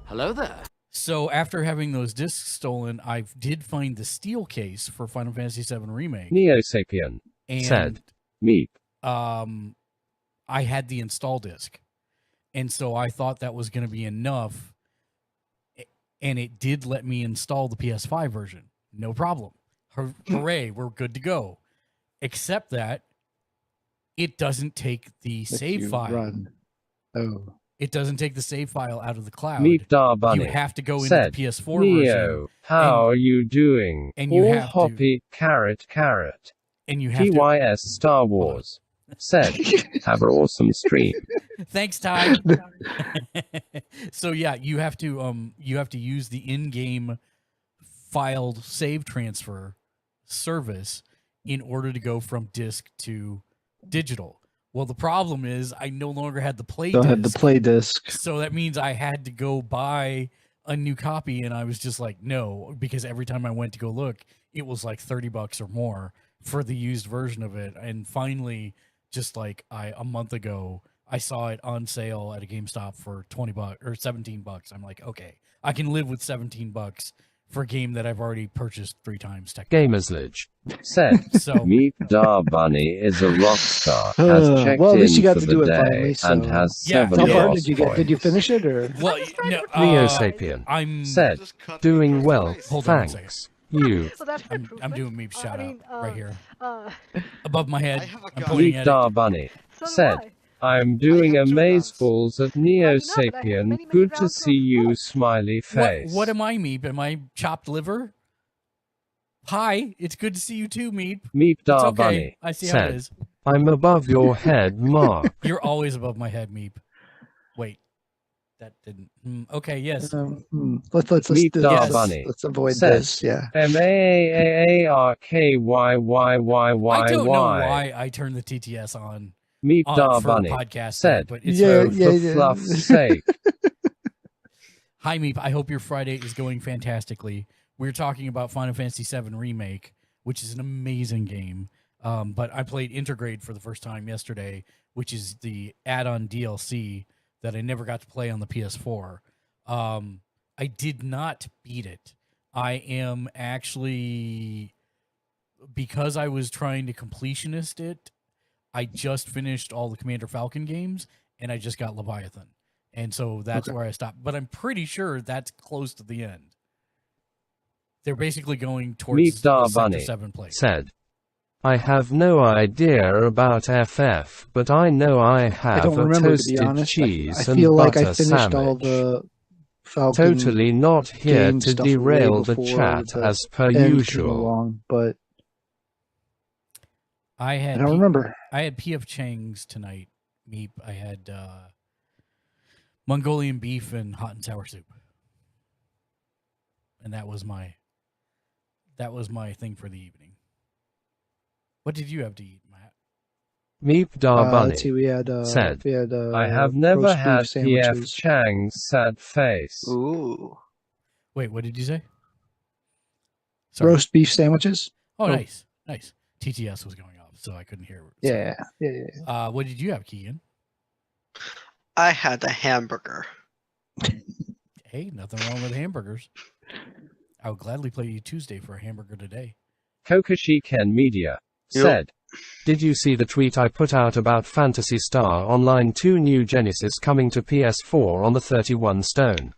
Hello there. So after having those discs stolen, I did find the steel case for Final Fantasy VII Remake. Neo Sapien And said, Meep. I had the install disc. And so I thought that was going to be enough. And it did let me install the PS5 version. No problem. Hooray, we're good to go. Except that it doesn't take the save file. Run. Oh. It doesn't take the save file out of the cloud. Meep Dar Bunny You have to go into said, the PS4 Neo, version. how are you doing? And you All have to- hoppy, carrot. And you have TYS Star Wars said, have an awesome stream. Thanks, Ty. So yeah, you have to use the in-game filed save transfer service in order to go from disc to digital. Well, the problem is I no longer had the play Don't disc. have the play disc. So that means I had to go buy a new copy, and I was just like, no, because every time I went to go look, it was like $30 or more for the used version of it. And finally, just like a month ago, I saw it on sale at a GameStop for $20 or $17. I'm like, okay, I can live with $17 for a game that I've already purchased 3 times. Gamersledge said, So Meep Dar Bunny is a rock star, has checked well, at least in you got for to the do it day, finally, so- and has Yeah, 7 How far boss did you get? Did you finish it or? well, no, Neo Sapien I'm said, doing well, Hold on a second. thanks. You. So that's I'm doing Meep's shout out right here Uh, above my head. I have a I'm gun. pointing Meep at it. Dar Bunny so do said, I. I'm doing have two amazeballs at Neo I do not, but I have Sapien. many Good to rounds see of you, bullets. smiley face. What am I, Meep? Am I chopped liver? Hi, it's good to see you too, Meep. Meep It's Dar okay. Bunny I see how it said, is. I'm above your head, Mark. You're always above my head, Meep. Wait, that didn't. Okay, yes. Let's Meep do Dar this. Bunny Let's avoid said, this. Yeah. MAAARKYYYYY. I don't know why I turned the TTS on Meep Dar for Bunny podcast, said, but it's Yeah, for fluff's sake. Hi, Meep. I hope your Friday is going fantastically. We're talking about Final Fantasy VII Remake, which is an amazing game. But I played Intergrade for the first time yesterday, which is the add-on DLC that I never got to play on the PS4. I did not beat it. I am actually, because I was trying to completionist it, I just finished all the Commander Falcon games, and I just got Leviathan. And so that's where I stopped. But I'm pretty sure that's close to the end. They're basically going towards Meep Dar the Sector Bunny 7 place. said, I have no idea about FF, but I know I I have don't a remember, to be toasted honest. cheese I and feel like butter I finished all sandwich. the Falcon Totally not here game to stuff way derail the before chat the as per end came usual. along, but I I don't remember. I had P.F. Chang's tonight, Meep. I had Mongolian beef and hot and sour soup. And that was my thing for the evening. What did you have to eat, Matt? Meep Dar Bunny Let's see, we had said, I I have never roast beef had P.F. sandwiches. Chang's sad face. Ooh. Wait, what did you say? Sorry. Roast beef sandwiches. Oh, nice. Nice. TTS was going off, so I couldn't hear. Yeah. What did you have, Keegan? I had a hamburger. Hey, nothing wrong with hamburgers. I would gladly play you Tuesday for a hamburger today. Kokashi Ken Media said, did you see the tweet I put out about Phantasy Star Online 2 New Genesis coming to PS4 on the 31 Stone?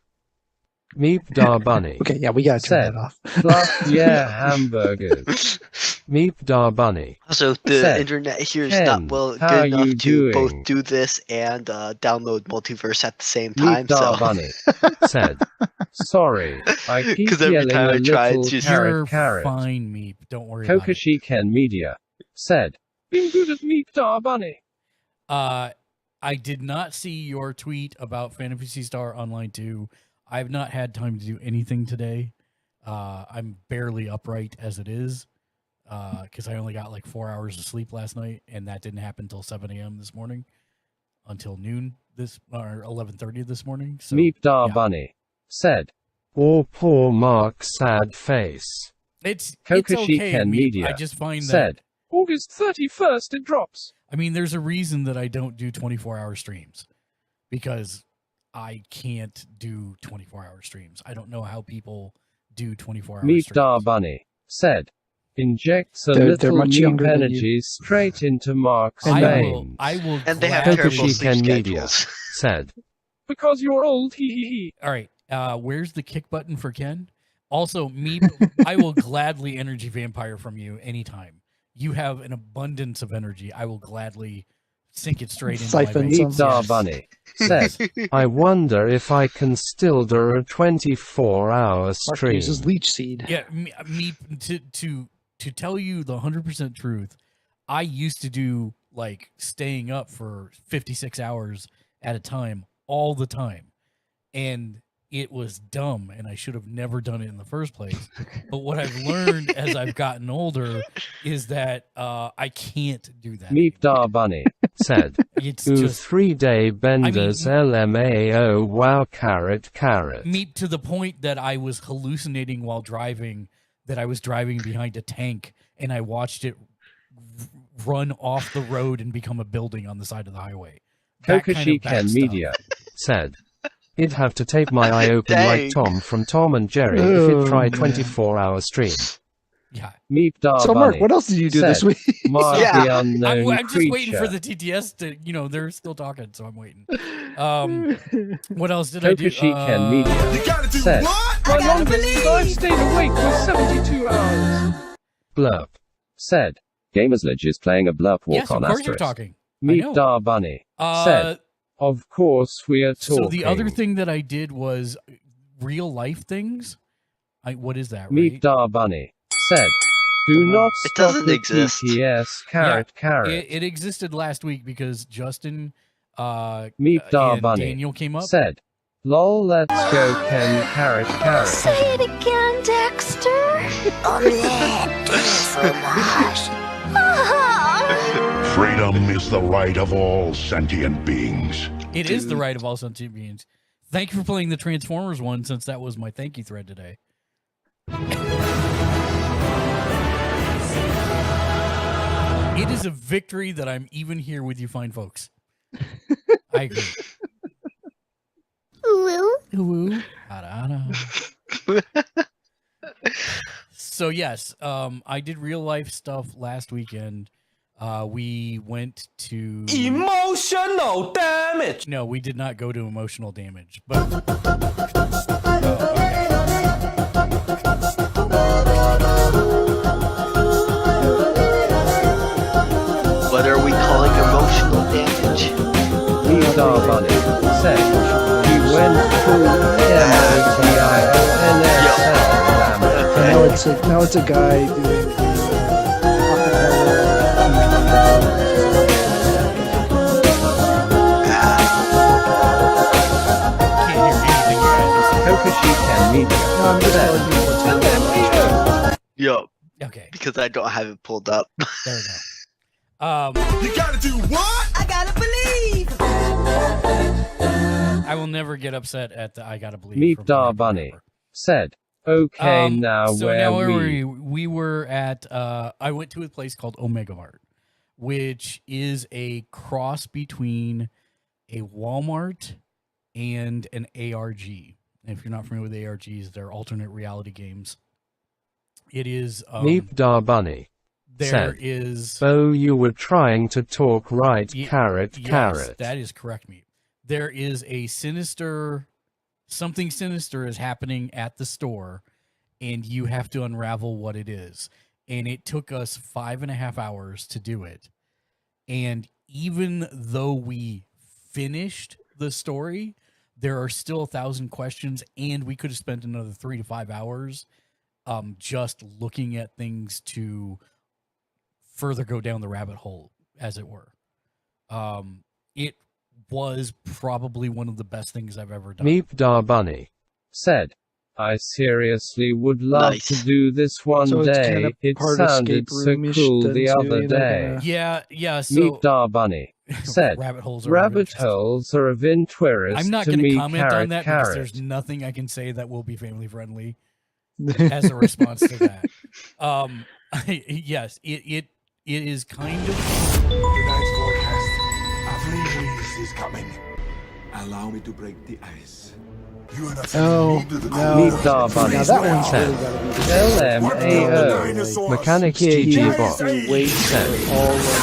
Meep Dar Bunny Okay, yeah, we gotta turn said, that off. Plus, yeah, hamburgers. Meep Dar Bunny Also, the said, internet here is Ken, not well how good you enough to both doing? do this and download Multiverse at the same Meep time. Dar So, Bunny said, sorry, I keep 'Cause every yelling time a I try, little it's just- You're carrot. fine, Meep. Don't worry about it. Kokashi Ken Media said, been good at Meep Dar Bunny. I did not see your tweet about Fantasy Star Online 2. I've not had time to do anything today. I'm barely upright as it is because I only got like 4 hours of sleep last night, and that didn't happen until 7 a.m. this morning, until noon or 11:30 this morning. So, Meep Dar yeah. Bunny said. Or poor Mark's sad face. It's Kokoshi okay. Ken Meep. Media I just find said. that August 31st it drops. I mean, there's a reason that I don't do 24-hour streams because I can't do 24-hour streams. I don't know how people do 24-hour Meep streams. Dar Bunny said. Injects a They're little much younger Meep than you. energy straight into Mark's I veins. will And they have gladly- terrible Kokoshi sleep Ken Media schedules. said. Because you're old, hee hee hee. All right. Where's the kick button for Ken? Also, Meep, I will gladly energy vampire from you anytime. You have an abundance of energy. I will gladly sink it straight into my Siphon veins. some. Meep Dar Bunny said. I wonder if I can still do a 24-hour Mark stream. uses leech seed. Yeah, Meep, to tell you the 100% truth, I used to do like staying up for 56 hours at a time all the time. And it was dumb and I should have never done it in the first place. But what I've learned as I've gotten older is that I can't do that. Meep Dar Bunny said. It's Ooh, just 3-day benders LMAO wow carrot. Meep to the point that I was hallucinating while driving, that I was driving behind a tank and I watched it run off the road and become a building on the side of the highway. That kind Kokoshi of bad Ken stuff. Media said. It'd have to tape my eye open Dang. like Tom from Tom and Jerry if it tried 24-hour stream. Yeah. Meep Dar So, Bunny Mark, what else did you do this said, week? Mark Yeah. the unknown I'm just waiting for creature. the TTS to, they're still talking, so I'm waiting. What else did I do? Kokoshi Ken Media said, my longest I've stayed awake was 72 hours. Blurp said, Gamersledge is playing a blurp walk Yes, on of course you're asterisk. talking. I know. Meep Dar Bunny said, of course we are talking. So the other thing that I did was real life things. What is that, right? Meep Dar Bunny said, do not It stop doesn't the exist. TTS carrot. It existed last week because Justin Meep Dar and Bunny Daniel came up. said, lol let's go Ken carrot. Say it again, Dexter. Freedom is the right of all sentient beings. It is the right of all sentient beings. Thank you for playing the Transformers one, since that was my thank you thread today. It is a victory that I'm even here with you fine folks. I agree. Ooh. So yes, I did real life stuff last weekend. We went to Emotional damage. No, we did not go to emotional damage, but What are we calling emotional damage? Meep Dar Bunny said, he went full MOTIONSL. Now it's a guy doing can't hear anything you guys are saying. Kokoshi Ken Media I'm just telling you what's happening. Yo, Okay, because I don't have it pulled up. there we go. You gotta do what? I gotta believe. I will never get upset at the I gotta believe. Meep from Dar Frank Bunny Rapper. said, okay now So where now where were we... we were at I went to a place called Omega Mart, which is a cross between a Walmart and an ARG. And if you're not familiar with ARGs, they're alternate reality games. It is Meep Dar Bunny there said, is oh you were trying to talk right carrot. yes, that is correct, Meep. There is a something sinister is happening at the store, and you have to unravel what it is. And it took us 5.5 hours to do it. And even though we finished the story, there are still 1,000 questions, and we could have spent another 3 to 5 hours just looking at things to further go down the rabbit hole, as it were. It was probably one of the best things I've ever done. Meep Dar Bunny said, I seriously would love Nice. to do this one So it's day. kind of It part sounded escape so room-ish cool then the too, other you know, day. kinda- Yeah. So Meep Dar Bunny said, rabbit holes are rabbit holes are of interest I'm not to going me, to comment on carrot, that because carrot. there's nothing I can say that will be family friendly as a response to that. Yes, it is kind of. Tonight's forecast, a freeze is coming. Allow me to break the ice. You and Oh, Meet no. Darbunny Now that one's said, really gotta be LMAO, Mechanic GG Bot said,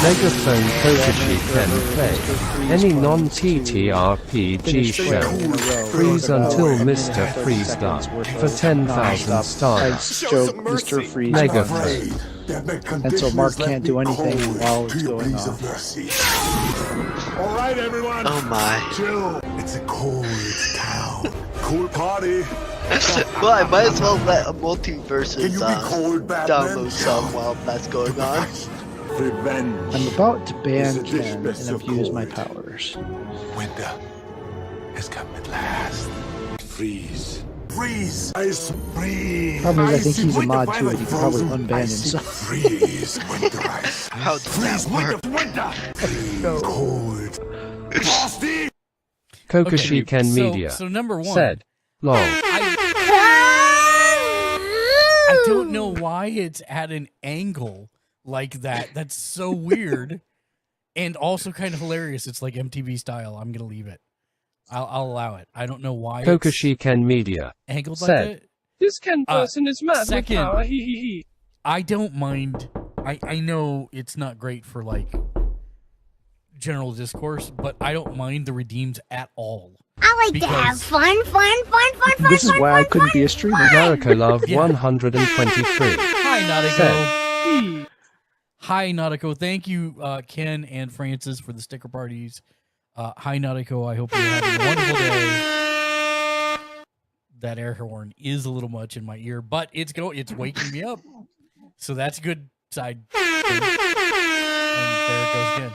Megaphone Kokashi can play any non-TTRPG show. Freeze until Mr. Freeze does for 10,000 I stars. joke Mr. Freeze. Megaphone. And so Mark can't do anything while it's going on. All right, everyone. Oh my. Chill. It's a cold town. Cool party. Well, I might as well let a multiverses Can you be cold, Batman? download some while that's going on. Revenge. I'm about to ban It's a dish Ken and best of abuse my cold. powers. Winter has come at last. Freeze. Freeze. Ice. Freeze. Problem is, I think Icy he's a winter mod too, and he can probably frozen. unban Icy himself. Freeze. Winter ice. How does Freeze. that work? Winter. Freeze. Cold. Frosty. Kokashi Okay, Ken so- Media so number one. said, lol. I don't know why it's at an angle like that. That's so weird, and also kind of hilarious. It's like MTV style. I'm gonna leave it. I'll allow it. I don't know why. it's Kokashi Ken Media angled said, like that. This Ken person is mad second- with power, he he he. I don't mind. I know it's not great for like general discourse, but I don't mind the redeems at all. I like to have fun. This is why I couldn't be a streamer. Nariko Love Yeah. 123 Hi, Nautico. said, Hi, Nautico. Thank you, Ken and Francis, for the sticker parties. Hi, Nautico. I hope you're having a wonderful day. That air horn is a little much in my ear, but it's waking me up. So that's a good side thing. And there it goes again.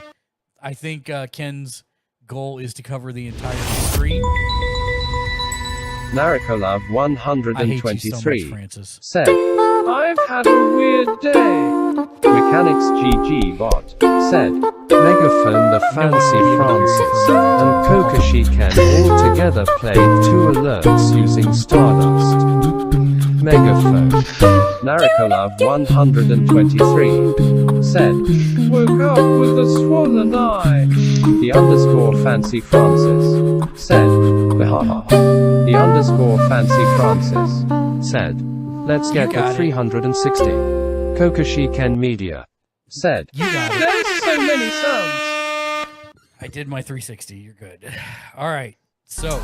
I think Ken's goal is to cover the entire screen. Nariko Love I hate you so 123 much, Francis. said, I've had a weird day. Mechanics GG Bot said, Megaphone the Fancy Francis and Kokashi Ken all together played 2 alerts using Stardust. Megaphone. Nariko Love 123 said, woke up with a swollen eye. The underscore Fancy Francis said, Bahaha. The underscore Fancy Francis said, let's get You got the it. 360. Kokashi Ken Media said, You got it. there's so many sounds. I did my 360. You're good. All right. So,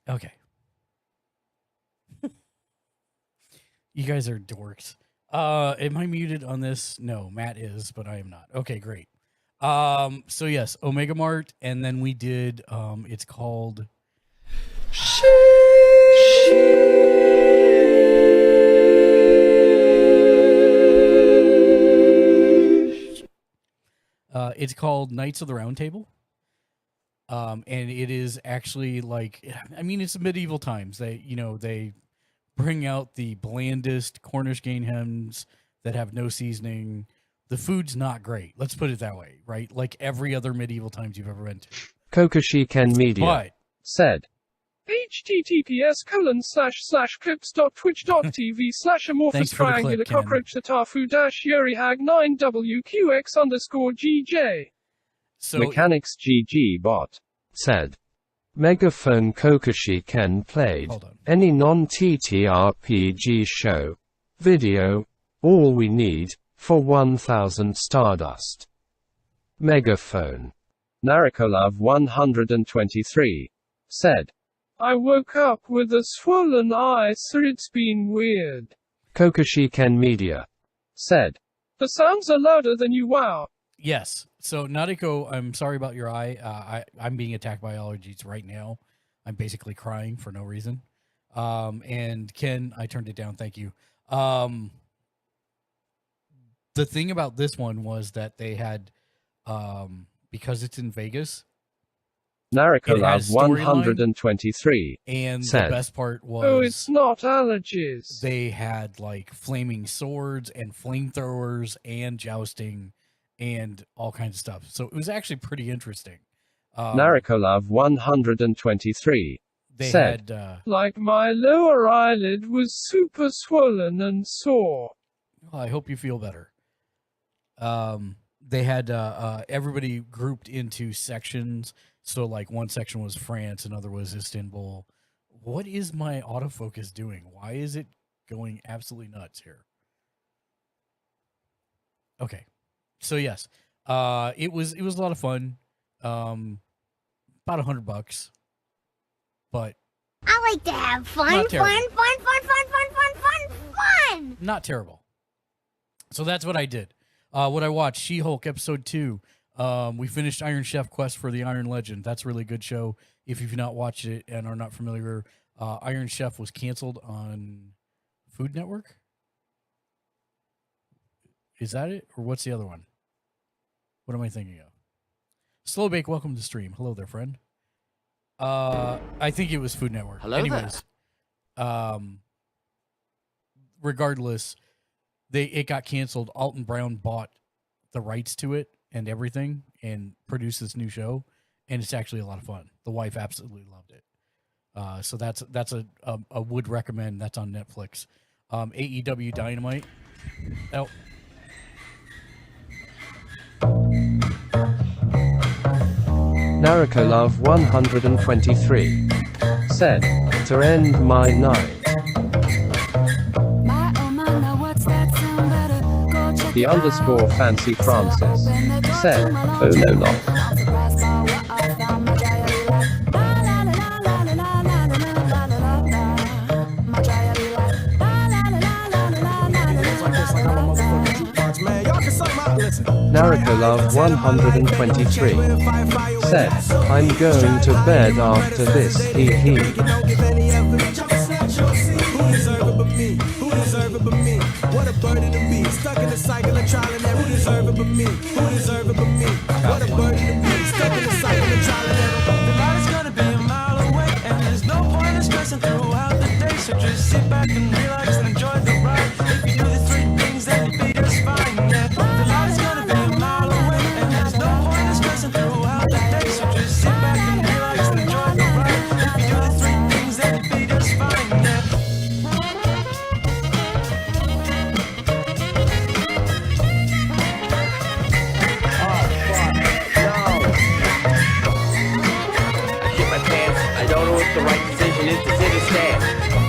okay. You guys are dorks. Am I muted on this? No, Matt is, but I am not. Okay, great. So yes, Omega Mart, and then we did it's called it's called Knights of the Round Table. And it is actually like, I mean, it's medieval times. They bring out the blandest Cornish game hens that have no seasoning. The food's not great. Let's put it that way, right? Like every other medieval times you've ever been to. Kokashi Ken Media But said, https://clips.twitch.tv/amorphous Thanks for the clip, triangular Ken. cockroach tatafu-yurihag9wqx_gj. so Mechanics GG Bot said, Megaphone Kokashi Ken played hold on. any non-TTRPG show, video, all we need, for 1000 Stardust. Megaphone. Narikolov 123 said, I woke up with a swollen eye, so it's been weird. Kokashi Ken Media said, the sounds are louder than you, wow. Yes. So Nadiko, I'm sorry about your eye. I'm being attacked by allergies right now. I'm basically crying for no reason. And Ken, I turned it down. Thank you. The thing about this one was that they had because it's in Vegas. Narikolov 123 and said, the best part was, "Oh, it's not allergies." They had like flaming swords and flamethrowers and jousting and all kinds of stuff. So it was actually pretty interesting. Narikolov 123 they said, had like my lower eyelid was super swollen and sore. well, I hope you feel better. They had everybody grouped into sections. So like one section was France, another was Istanbul. What is my autofocus doing? Why is it going absolutely nuts here? Okay. So yes. It was a lot of fun. About $100. But I like to have fun. Not terrible. So that's what I did. What I watched, She-Hulk episode 2. We finished Iron Chef Quest for the Iron Legend. That's a really good show. If you've not watched it and are not familiar, Iron Chef was canceled on Food Network. Is that it? Or what's the other one? What am I thinking of? Slow Bake, welcome to the stream. Hello there, friend. I think it was Food Network. Hello Anyways, regardless, it got canceled. Alton Brown bought the rights to it and everything and produced this new show, and it's actually a lot of fun. The wife absolutely loved it. So that's a would recommend. That's on Netflix. AEW Dynamite. Oh. Narikolov 123 said, to end my night. The underscore Fancy Francis said, oh no not. Narikolov 123 said, I'm going to bed after this, hee hee. What a burden to be stuck in the cycle of trial and error. Who deserve it but me? Who deserve it but me? What a burden to be stuck in the cycle of trial and error. The light is gonna be a mile away, and there's no point in stressing throughout the day. So just sit back and relax and enjoy the ride. If you do the three things, then you'll be just fine. Yeah, the light is gonna be a mile away, and there's no point in stressing throughout the day. So just sit back and relax and enjoy the ride. If you do the three things, then you'll be just fine. Yeah. The right decision is to sit and stand.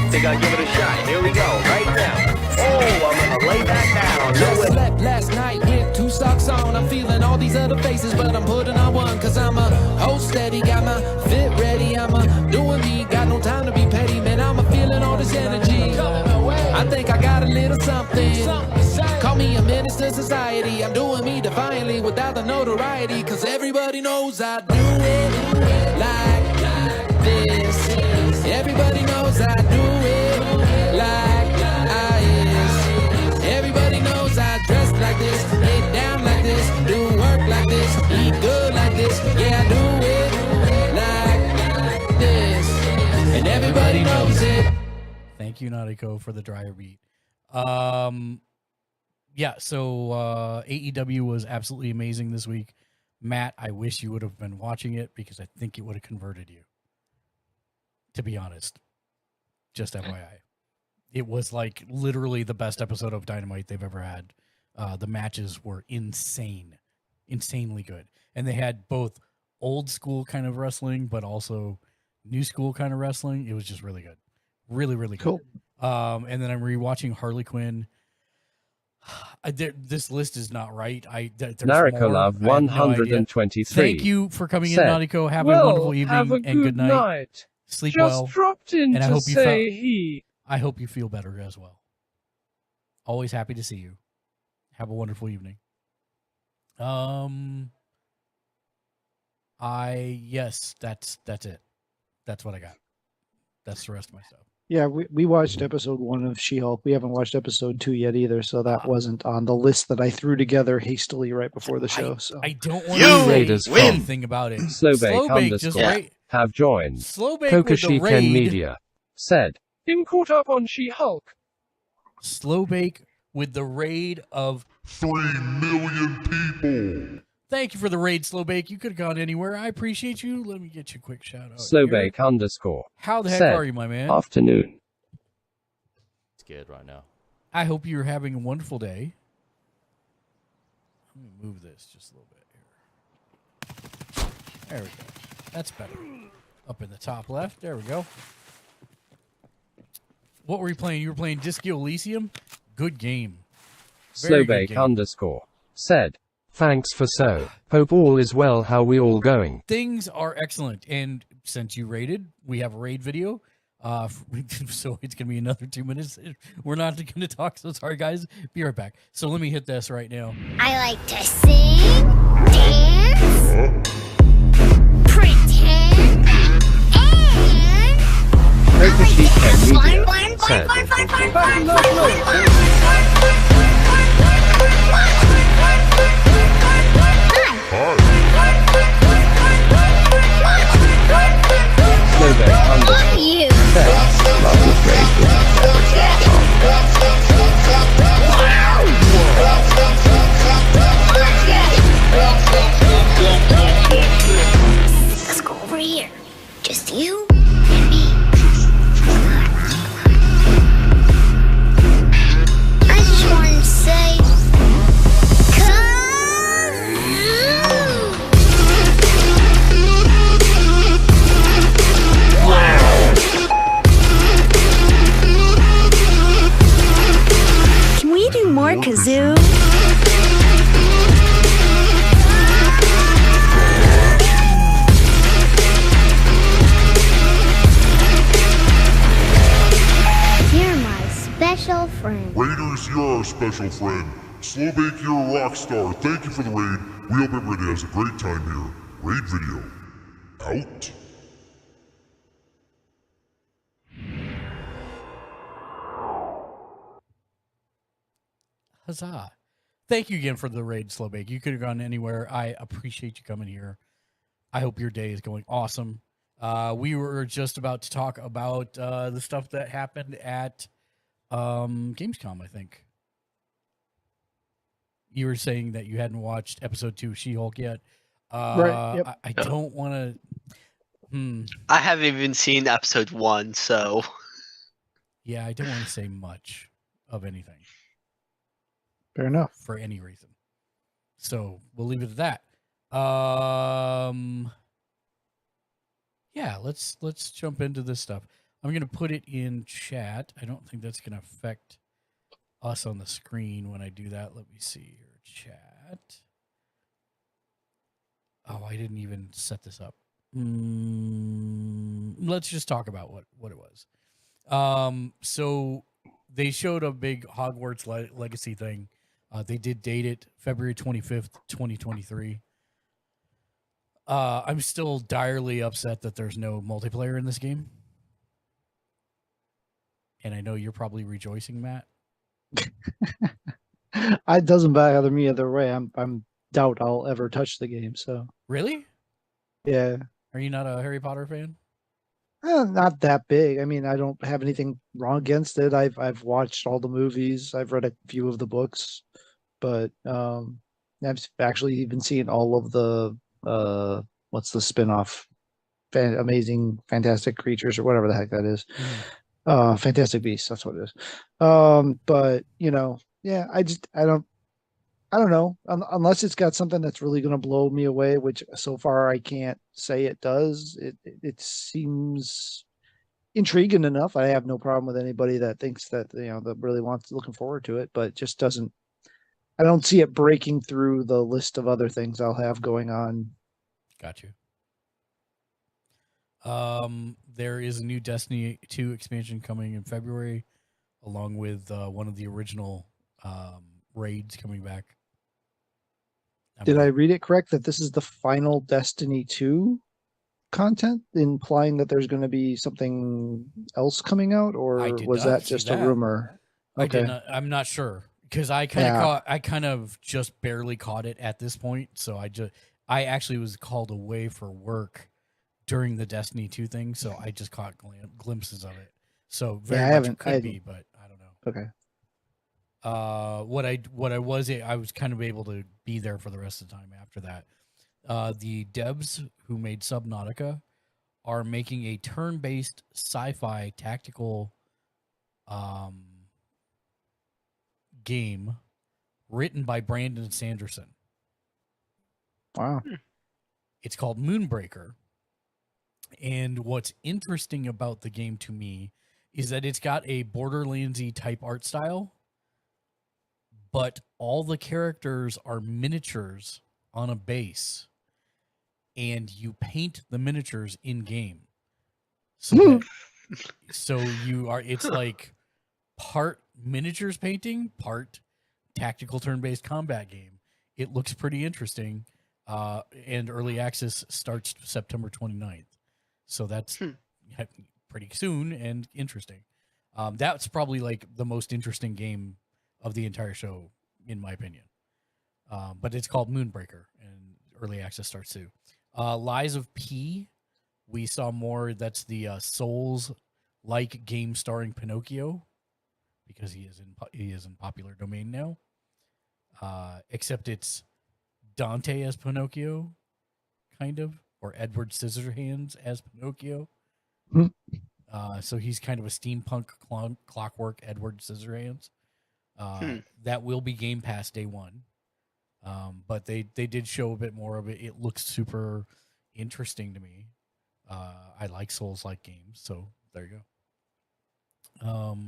Think I'll give it a shot. Here we go, right now. Oh, I'm gonna lay back down. Just slept last night with 2 socks on. I'm feeling all these other faces, but I'm putting on one. Cause I'm a host steady, got my fit ready. I'm a doing me, got no time to be petty. Man, I'm a feeling all this energy. I think I got a little something. Call me a menace to society. I'm doing me defiantly without the notoriety. Cause everybody knows I do it like this. Everybody knows I do it like I is. Everybody knows I dress like this, get down like this, do work like this, eat good like this. Yeah, I do it like this, and everybody knows it. Thank you, Nautico, for the dryer beat. Yeah, so AEW was absolutely amazing this week. Matt, I wish you would have been watching it because I think it would have converted you. To be honest, just FYI. It was like literally the best episode of Dynamite they've ever had. The matches were insanely good. And they had both old school kind of wrestling, but also new school kind of wrestling. It was just really good. Really, really good. Cool. And then I'm rewatching Harley Quinn. This list is not right. Narikolov 123. Thank you for coming in, Nautico. Have a wonderful evening and good night. Sleep well. Dropped in and I to hope say I hope you feel better as well. Always happy to see you. Have a wonderful evening. Yes, that's it. That's what I got. That's the rest of my stuff. Yeah, we watched episode 1 of She-Hulk. We haven't watched episode 2 yet either, so that wasn't on the list that I threw together hastily right before the show. So I don't want You to say Raiders from anything about it. Slowbake just _ right. have joined. Slowbake with the Kokushi raid. Ken Media said, "Been caught up on She-Hulk." Slowbake with the raid of 3 million people. Thank you for the raid, Slowbake. You could have gone anywhere. I appreciate you. Let me get you a quick shout out. Slowbake here. _ How the heck said, are you, my man? Afternoon. It's good right now. I hope you're having a wonderful day. Let me move this just a little bit here. There we go. That's better. Up in the top left. There we go. What were you playing? You were playing Disco Elysium? Good game. Very good Slowbake game. _ said, "Thanks for so. Hope all is well. How we all going?" Things are excellent. And since you raided, we have a raid video. So it's going to be another 2 minutes. We're not going to talk. So sorry, guys. Be right back. So let me hit this right now. I like to sing, dance, pretend, and Kokushi Ken Media fun, said, Slowbake _ you. said, "Love this raid with Let's go over here. Just you and me. I just wanted to say, can we do more kazoo? You're my special friend. Raiders, you're our special friend. Slowbake, you're a rock star. Thank you for the raid. We hope everybody has a great time here. Raid video. Out. Huzzah. Thank you again for the raid, Slowbake. You could have gone anywhere. I appreciate you coming here. I hope your day is going awesome. We were just about to talk about the stuff that happened at Gamescom, I think. You were saying that you hadn't watched episode 2 of She-Hulk yet. Right, yep. I don't want to... I haven't even seen episode 1, so Yeah, I don't want to say much of anything. fair enough. For any reason. So we'll leave it at that. Yeah, let's jump into this stuff. I'm gonna put it in chat. I don't think that's gonna affect us on the screen when I do that. Let me see here. Chat. Oh, I didn't even set this up. Let's just talk about what it was. So they showed a big Hogwarts Legacy thing. They did date it February 25th, 2023. I'm still direly upset that there's no multiplayer in this game. And I know you're probably rejoicing, Matt. It doesn't bother me either way. I'm doubt I'll ever touch the game. So Really? yeah, Are you not a Harry Potter fan? not that big. I mean, I don't have anything wrong against it. I've watched all the movies. I've read a few of the books, but I've actually even seen all of the what's the spin-off? Amazing Fantastic Creatures or whatever the heck that is. Fantastic Beasts, that's what it is. But you know, yeah, I don't know. Unless it's got something that's really going to blow me away, which so far I can't say it does. It seems intriguing enough. I have no problem with anybody that thinks that, you know, that really looking forward to it, but just doesn't. I don't see it breaking through the list of other things I'll have going on. Got you. There is a new Destiny 2 expansion coming in February, along with one of the original raids coming back. Did I read it correct that this is the final Destiny 2? content, implying that there's going to be something else coming out, or did was not that see just that. a rumor? I did Okay. not. I'm not sure because I kind of just barely caught it at this point. So I actually was called away for work during the Destiny 2 thing, so I just caught glimpses of it. So very much it could be, but I don't know. Okay. I was kind of able to be there for the rest of the time after that. The devs who made Subnautica are making a turn-based sci-fi tactical game written by Brandon Sanderson. Wow. It's called Moonbreaker. And what's interesting about the game to me is that it's got a Borderlands-y type art style, but all the characters are miniatures on a base, and you paint the miniatures in game. So it's like part miniatures painting, part tactical turn-based combat game. It looks pretty interesting. And early access starts September 29th. So that's pretty soon and interesting. That's probably like the most interesting game of the entire show, in my opinion. But it's called Moonbreaker, and early access starts soon. Lies of P, we saw more. That's the Souls-like game starring Pinocchio, because he is in popular domain now. Except it's Dante as Pinocchio, kind of, or Edward Scissorhands as Pinocchio. So he's kind of a steampunk clockwork Edward Scissorhands. That will be Game Pass day one. But they did show a bit more of it. It looks super interesting to me. I like Souls-like games, so there you go.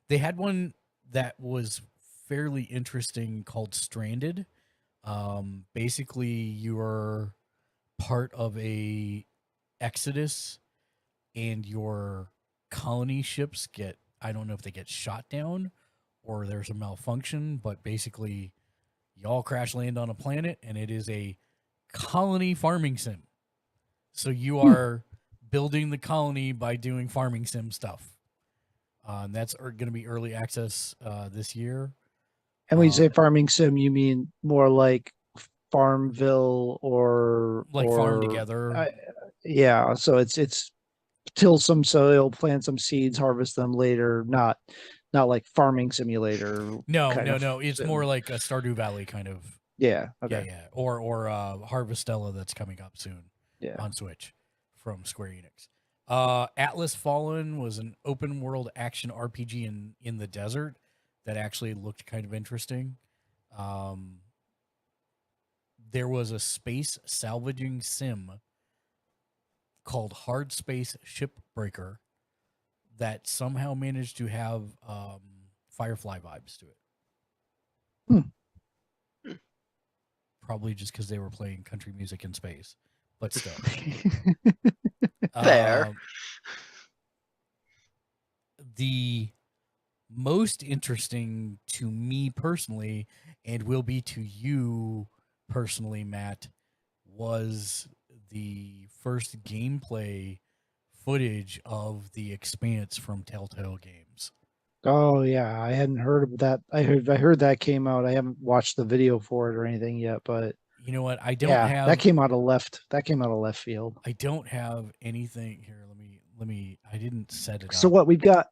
They had one that was fairly interesting called Stranded. Basically, you're part of a exodus, and your colony ships I don't know if they get shot down or there's a malfunction, but basically y'all crash land on a planet, and it is a colony farming sim. So you are building the colony by doing farming sim stuff. That's going to be early access this year. And when you say farming sim, you mean more like Farmville or Farm Together? Yeah, so it's till some soil, plant some seeds, harvest them later. Not like farming simulator. No. It's more like a Stardew Valley kind of. Yeah. Okay. Yeah. Or Harvestella that's coming up soon. Yeah. On Switch from Square Enix. Atlas Fallen was an open world action RPG in the desert that actually looked kind of interesting. There was a space salvaging sim called Hard Space Shipbreaker that somehow managed to have Firefly vibes to it. Probably just because they were playing country music in space, but still. Fair. The most interesting to me personally, and will be to you personally, Matt, was the first gameplay footage of The Expanse from Telltale Games. Oh yeah, I hadn't heard of that. I heard that came out. I haven't watched the video for it or anything yet, but you know what? I don't have that came out of left field. I don't have anything here. Let me I didn't set it up. So what we've got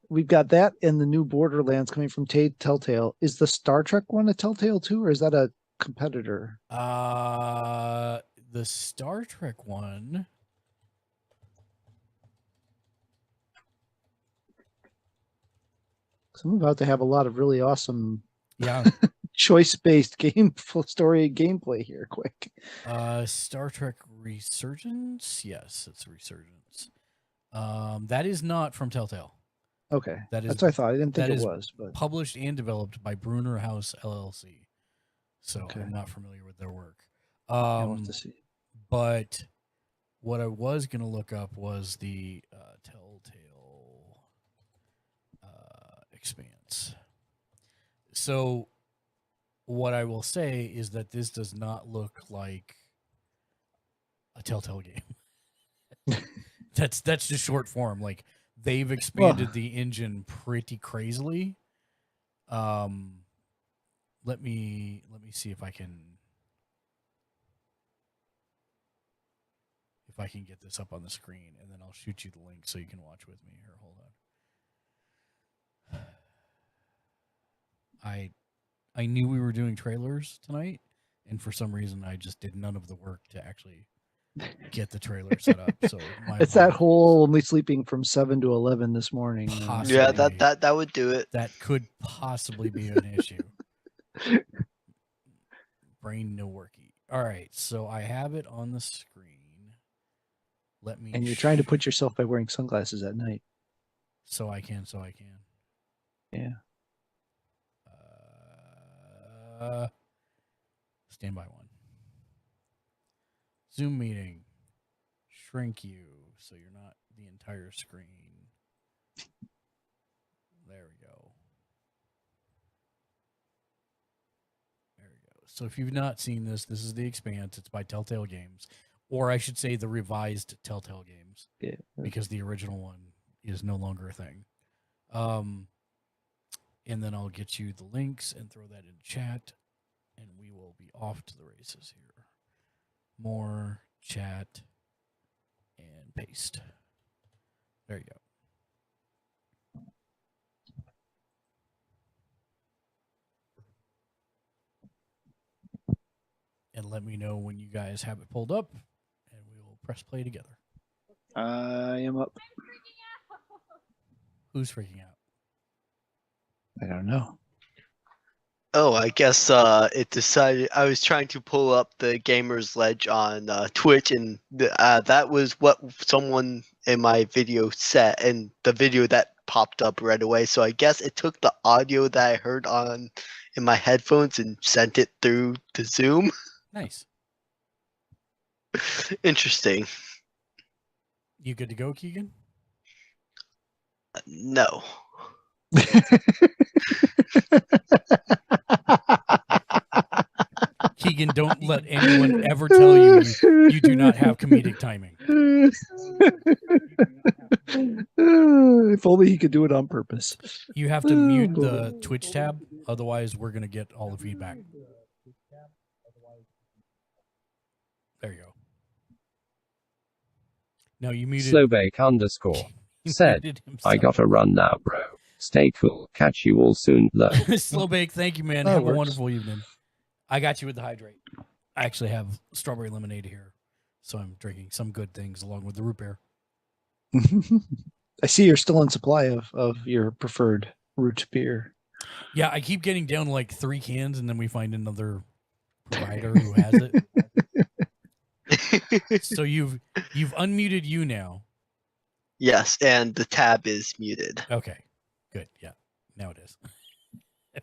that and the new Borderlands coming from Telltale. Is the Star Trek one a Telltale too, or is that a competitor? The Star Trek one. So I'm about to have a lot of really awesome, yeah, choice-based full story gameplay here. Quick. Star Trek Resurgence. Yes, it's Resurgence. That is not from Telltale. Okay, that's what I thought. I didn't think it was, but published and developed by Brunner House LLC. So I'm not familiar with their work. I'll have to see. But what I was going to look up was the Telltale Expanse. So what I will say is that this does not look like a Telltale game. That's just short form. Like they've expanded the engine pretty crazily. Let me see if I can get this up on the screen, and then I'll shoot you the link so you can watch with me here. Hold on. I knew we were doing trailers tonight, and for some reason I just did none of the work to actually get the trailer set up. So it's that whole only sleeping from 7 to 11 this morning. Possibly. Yeah, that would do it. That could possibly be an issue. Brain no worky. All right, so I have it on the screen. Let me. And you're trying to put yourself by wearing sunglasses at night. So I can. Yeah. Standby one. Zoom meeting. Shrink you so you're not the entire screen. There we go. So if you've not seen this, this is The Expanse. It's by Telltale Games. Or I should say the revised Telltale Games. Yeah. Because the original one is no longer a thing. And then I'll get you the links and throw that in chat. And we will be off to the races here. More chat and paste. There you go. And let me know when you guys have it pulled up, and we will press play together. I am up. Who's freaking out? I don't know. Oh, I guess it decided. I was trying to pull up the Gamersledge on Twitch, and that was what someone in my video said, and the video that popped up right away. So I guess it took the audio that I heard in my headphones and sent it through to Zoom. Nice. Interesting. You good to go, Keegan? No. Keegan, don't let anyone ever tell you you do not have comedic timing. If only he could do it on purpose. You have to mute the Twitch tab, otherwise we're going to get all the feedback. There you go. No, you muted. Slowbake_ said, I gotta run now, bro. Stay cool. Catch you all soon. Love. Slowbake, thank you, man. Have a wonderful evening. I got you with the hydrate. I actually have strawberry lemonade here, so I'm drinking some good things along with the root beer. I see you're still in supply of your preferred root beer. Yeah, I keep getting down to like 3 cans, and then we find another provider who has it. So you've unmuted you now. Yes, and the tab is muted. Okay, good. Yeah, now it is.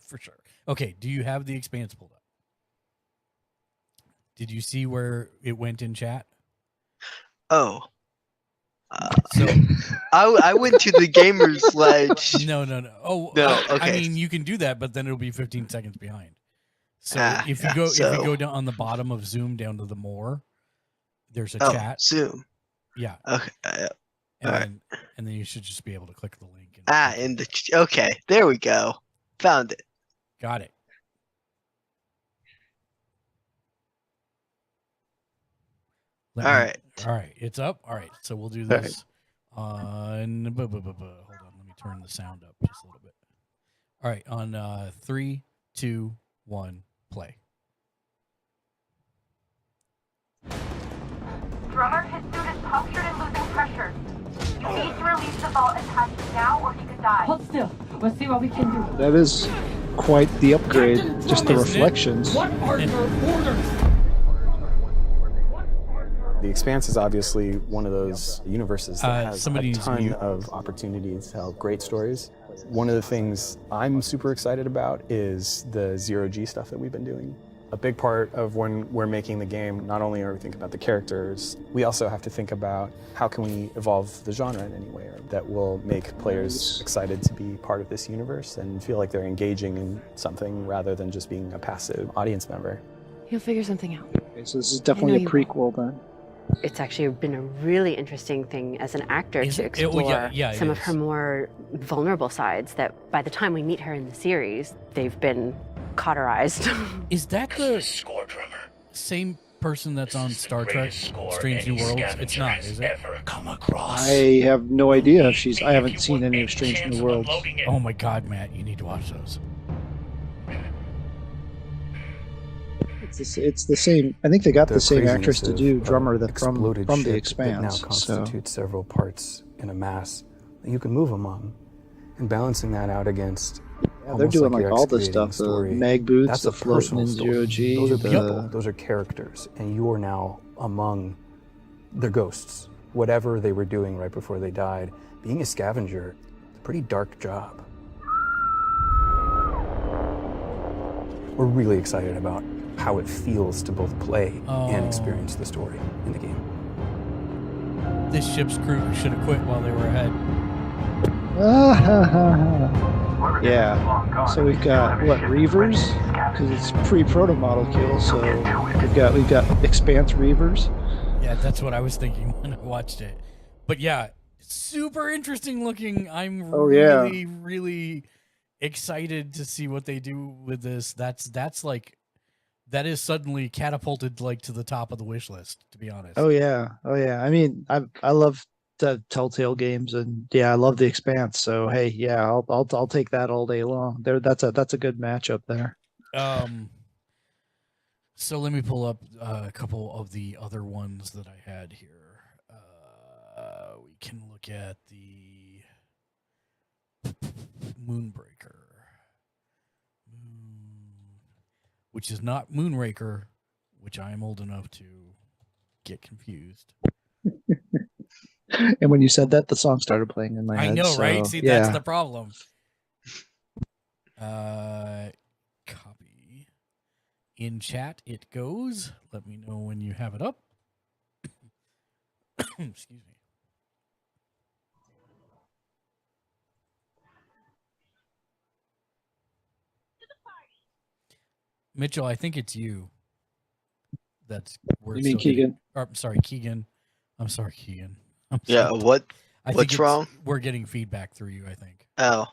For sure. Okay, do you have The Expanse pulled up? Did you see where it went in chat? Oh. So I went to the Gamersledge. No. Oh, no. Okay. I mean, you can do that, but then it'll be 15 seconds behind. So if you go down on the bottom of Zoom down to the more, there's a chat. Zoom. Yeah. Okay. And then you should just be able to click the link. Okay, there we go. Found it. Got it. All right, it's up. All right, so we'll do this on. Hold on, let me turn the sound up just a little bit. All right, on 3, 2, 1, play. Drummer, his suit is punctured and losing pressure. You need to release the vault attached now, or he could die. Hold still. Let's see what we can do. That is quite the upgrade. Just the reflections. What are your orders? The Expanse is obviously one of those universes that has a ton of opportunities to tell great stories. One of the things I'm super excited about is the zero-G stuff that we've been doing. A big part of when we're making the game, not only are we thinking about the characters, we also have to think about how can we evolve the genre in any way that will make players excited to be part of this universe and feel like they're engaging in something rather than just being a passive audience member. He'll figure something out. Okay, so this is definitely a prequel then. It's actually been a really interesting thing as an actor to explore some of her more vulnerable sides that by the time we meet her in the series, they've been cauterized. Is that the same person that's on Star Trek Strange New Worlds? It's not, is it? I have no idea. I haven't seen any of Strange New Worlds. Oh my God, Matt, you need to watch those. It's the same. I think they got the same actress to do Drummer from The Expanse. That now constitutes several parts in a mass that you can move among, and balancing that out against. Yeah, they're doing like all the stuff, the mag boots, the floating in zero G. Those are people. Those are characters, and you are now among the ghosts. Whatever they were doing right before they died, being a scavenger, it's a pretty dark job. We're really excited about how it feels to both play and experience the story in the game. This ship's crew should have quit while they were ahead. Yeah. So we've got what, Reavers? Because it's pre-proto model kill. So we've got Expanse Reavers. Yeah, that's what I was thinking when I watched it. But yeah, super interesting looking. I'm really excited to see what they do with this. That is suddenly catapulted like to the top of the wish list, to be honest. Oh yeah. I mean, I love the Telltale games, and I love The Expanse. So hey, yeah, I'll take that all day long. That's a good matchup there. So let me pull up a couple of the other ones that I had here. We can look at the Moonbreaker. Which is not Moonraker, which I am old enough to get confused. And when you said that, the song started playing in my head. I know, right? See, that's the problem. Copy. In chat it goes. Let me know when you have it up. Excuse me. Mitchell, I think it's you. You mean Keegan? I'm sorry, Keegan. I'm sorry, Keegan. Yeah, what's wrong? We're getting feedback through you, I think. Oh,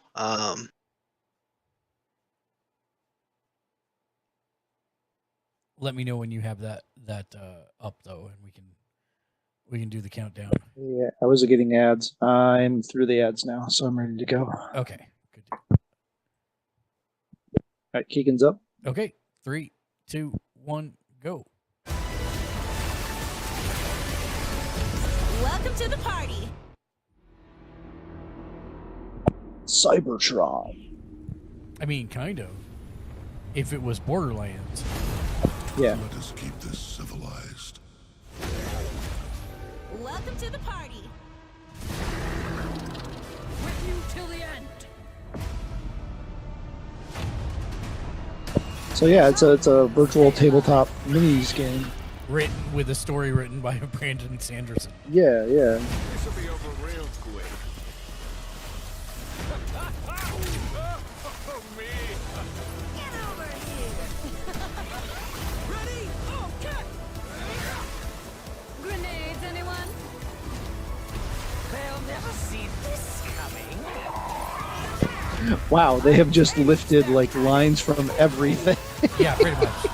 Let me know when you have that up though, and we can do the countdown. Yeah, I was getting ads. I'm through the ads now, so I'm ready to go. Okay, good. All right, Keegan's up. Okay, 3, 2, 1, go. Welcome to the party. Cybertron. I mean, kind of. If it was Borderlands. Yeah. Let us keep this civilized. Welcome to the party. With you till the end. So yeah, it's a virtual tabletop minis game. Written with a story written by Brandon Sanderson. Yeah. This will be over real quick. Oh, me. Get over here. Ready? Okay. Grenades, anyone? They'll never see this coming. Wow, they have just lifted like lines from everything. Yeah, pretty much.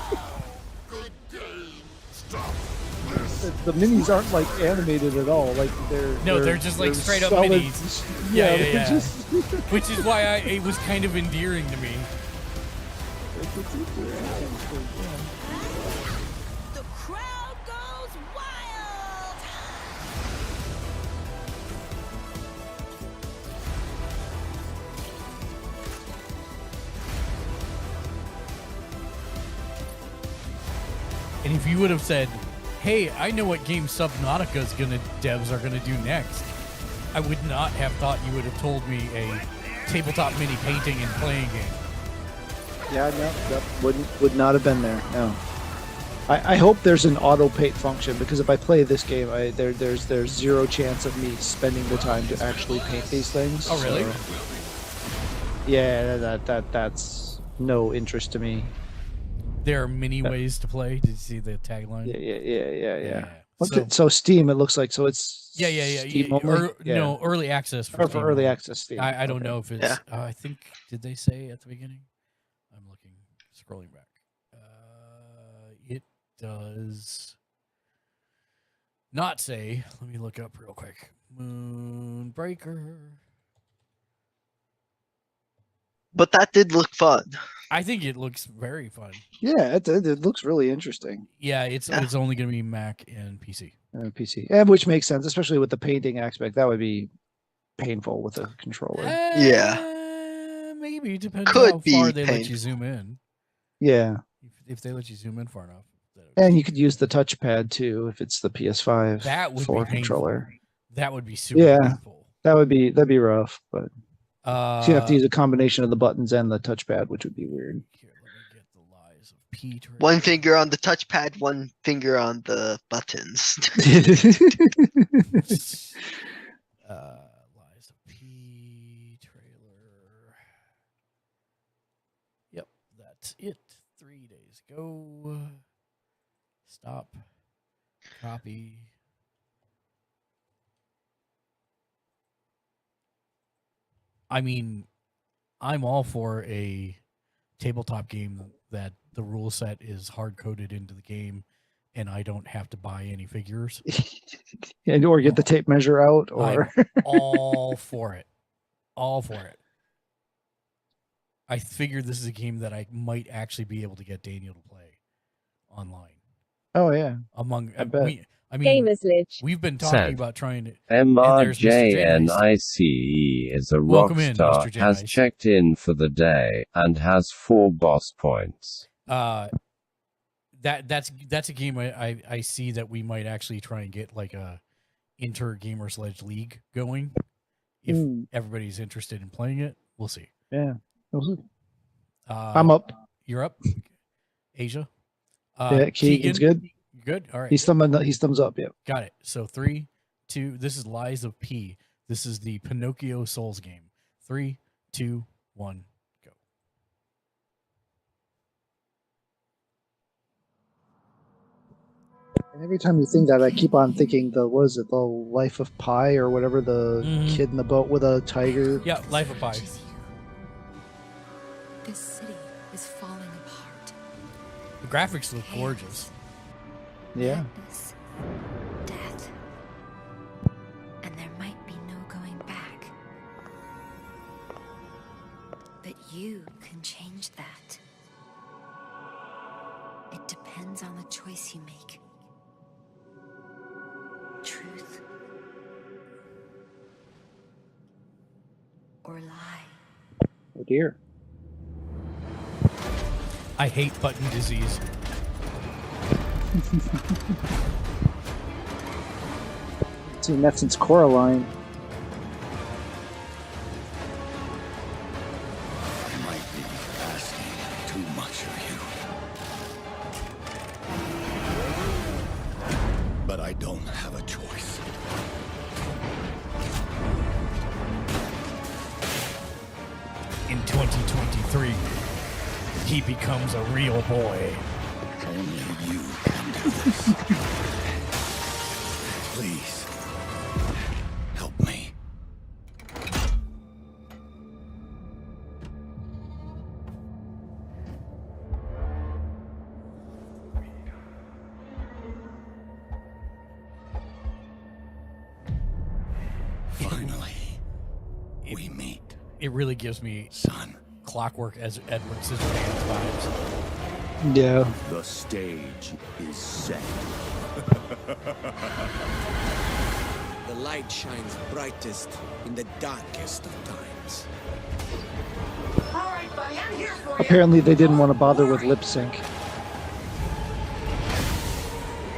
The minis aren't like animated at all. Like they're just like straight up solid, minis. Yeah. Just... Which is why it was kind of endearing to me. The crowd goes wild. And if you would have said, hey, I know what game Subnautica's devs are gonna do next, I would not have thought you would have told me a tabletop mini painting and playing game. Yeah, no, that would not have been there. No. I hope there's an auto paint function, because if I play this game, there's zero chance of me spending the time to actually paint these things. Oh, really? So, yeah, that's no interest to me. There are many ways to play. Did you see the tagline? Yeah. So Steam, it looks like. So it's Steam only? No, early access for early access Steam. I don't know if it's. I think did they say at the beginning? I'm looking, scrolling back. It does not say. Let me look up real quick. Moonbreaker. But that did look fun. I think it looks very fun. Yeah, it looks really interesting. Yeah, it's only going to be Mac and PC. PC, which makes sense, especially with the painting aspect. That would be painful with a controller. Maybe depending how far they let you zoom in. Yeah, if they let you zoom in far enough. And you could use the touchpad too if it's the PS5 controller. That would be super painful. That'd be rough, but so you have to use a combination of the buttons and the touchpad, which would be weird. Here, let me get the Lies of P. One finger on the touchpad, one finger on the buttons. Lies of P trailer. Yep, that's it. 3 days ago. Stop. Copy. I mean, I'm all for a tabletop game that the rule set is hard coded into the game, and I don't have to buy any figures. Or get the tape measure out, or I'm all for it. All for it. I figured this is a game that I might actually be able to get Daniel to play online. Oh yeah. Gamersledge. We've been talking about trying to. MRJNICE is a rock star, has checked in for the day, and has 4 boss points. That's a game I see that we might actually try and get like a Gamersledge League going. If everybody's interested in playing it, we'll see. Yeah. I'm up. You're up? Asia? Yeah, Keegan's good. Good. All right. He's thumbs up. Yeah. Got it. So 3, 2. This is Lies of P. This is the Pinocchio Souls game. 3, 2, 1, go. And every time you think that, I keep on thinking the Life of Pi or whatever, the kid in the boat with a tiger. Yeah, Life of Pi. This city is falling apart. The graphics look gorgeous. Yeah. Death. And there might be no going back. But you can change that. It depends on the choice you make. Truth. Or lie. Oh dear. I hate button disease. Seen that since Coraline. I might be asking too much of you. But I don't have a choice. In 2023, he becomes a real boy. Only you can do this. Please, help me. Finally, we meet. It really gives me Clockwork as Edward Scissorhands vibes. Yeah. The stage is set. The light shines brightest in the darkest of times. All right, buddy, I'm here for you. Apparently, they didn't want to bother with lip sync.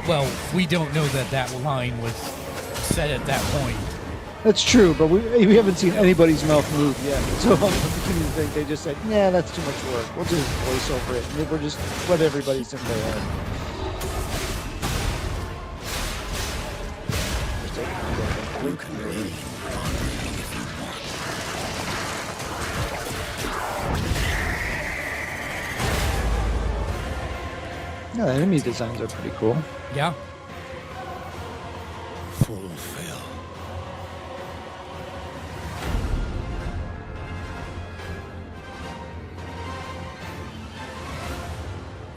Well, we don't know that line was said at that point. That's true, but we haven't seen anybody's mouth move yet. So on the beginning thing, they just said, "Nah, that's too much work. We'll just voice over it. And we'll just let everybody sing their head." You can leave on me if you want. Yeah, the enemy designs are pretty cool. Yeah. fulfill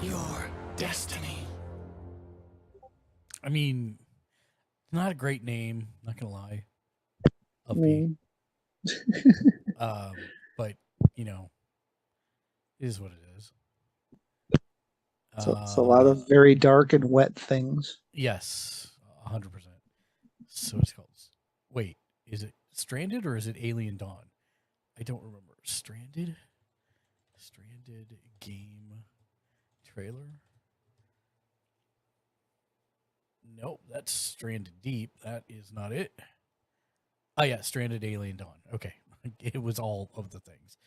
your destiny. I mean, not a great name, not gonna lie. But you know, it is what it is. So it's a lot of very dark and wet things. Yes, 100%. So it's called. Wait, is it Stranded or is it Alien Dawn? I don't remember. Stranded game trailer. Nope, that's Stranded Deep. That is not it. Oh yeah, Stranded Alien Dawn. Okay, it was all of the things.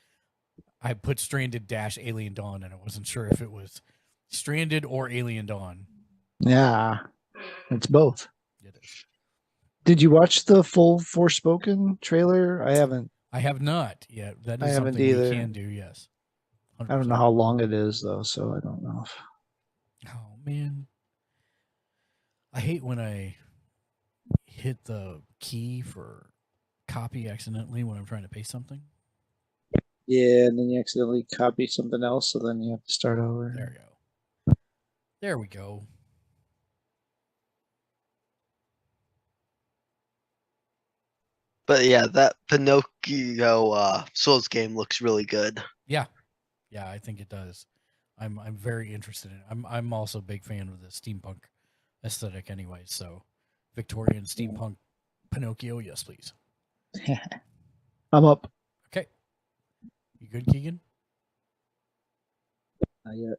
I put Stranded - Alien Dawn, and I wasn't sure if it was Stranded or Alien Dawn. Yeah, it's both. It is. Did you watch the full Forspoken trailer? I haven't. I have not yet. That I is haven't something either. we can do, yes. 100%. I don't know how long it is, though, so I don't know. Oh, man. I hate when I hit the key for copy accidentally when I'm trying to paste something. Yeah, and then you accidentally copy something else, so then you have to start over. There we go. There we go. But yeah, that Pinocchio Souls game looks really good. Yeah. Yeah, I think it does. I'm very interested in it. I'm also a big fan of the steampunk aesthetic anyway, so Victorian steampunk Pinocchio, yes please. I'm up. Okay. You good, Keegan? Not yet.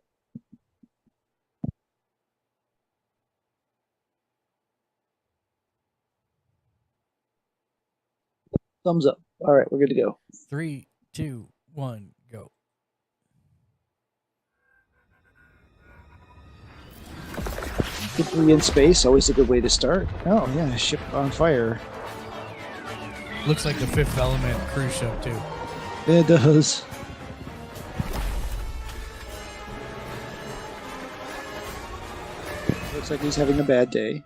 Thumbs up. All right, we're good to go. 3, 2, 1, go. Debris in space, always a good way to start. Oh yeah, ship on fire. Looks like the Fifth Element cruise ship too. It does. Looks like he's having a bad day.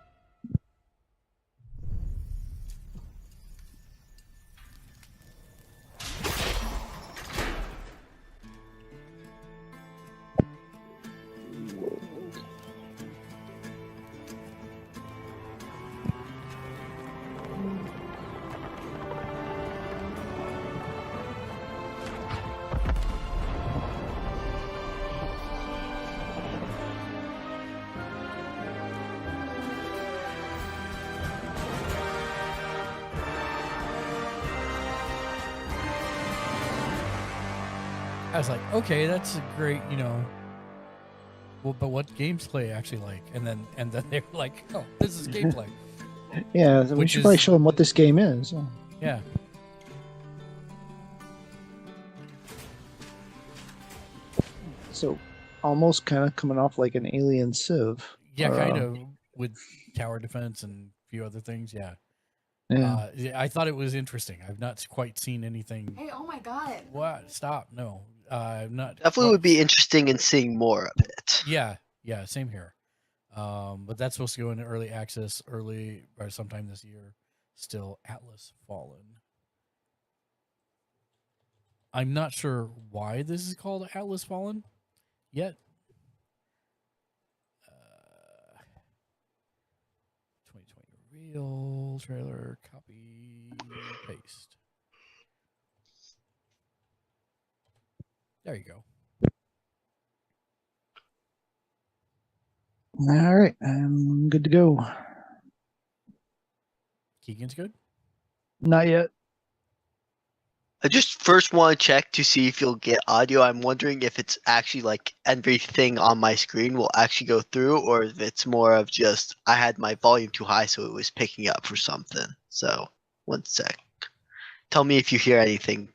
I was like, okay, that's a great, well, but what gameplay actually like? And then they were like, oh, this is gameplay. Yeah, so we should probably show him what this game is. Yeah. So, almost kind of coming off like an Alien Civ. Yeah, kind of with tower defense and a few other things. Yeah. Yeah. I thought it was interesting. I've not quite seen anything. Hey, oh my god. What? Stop. No. I'm not. Definitely would be interesting in seeing more of it. Yeah. Yeah. Same here. But that's supposed to go into early access or sometime this year. Still Atlas Fallen. I'm not sure why this is called Atlas Fallen yet. 2020 real trailer, copy, paste. There you go. All right, I'm good to go. Keegan's good? Not yet. I just first want to check to see if you'll get audio. I'm wondering if it's actually like everything on my screen will actually go through, or if it's more of just I had my volume too high so it was picking up for something. So, one sec. Tell me if you hear anything.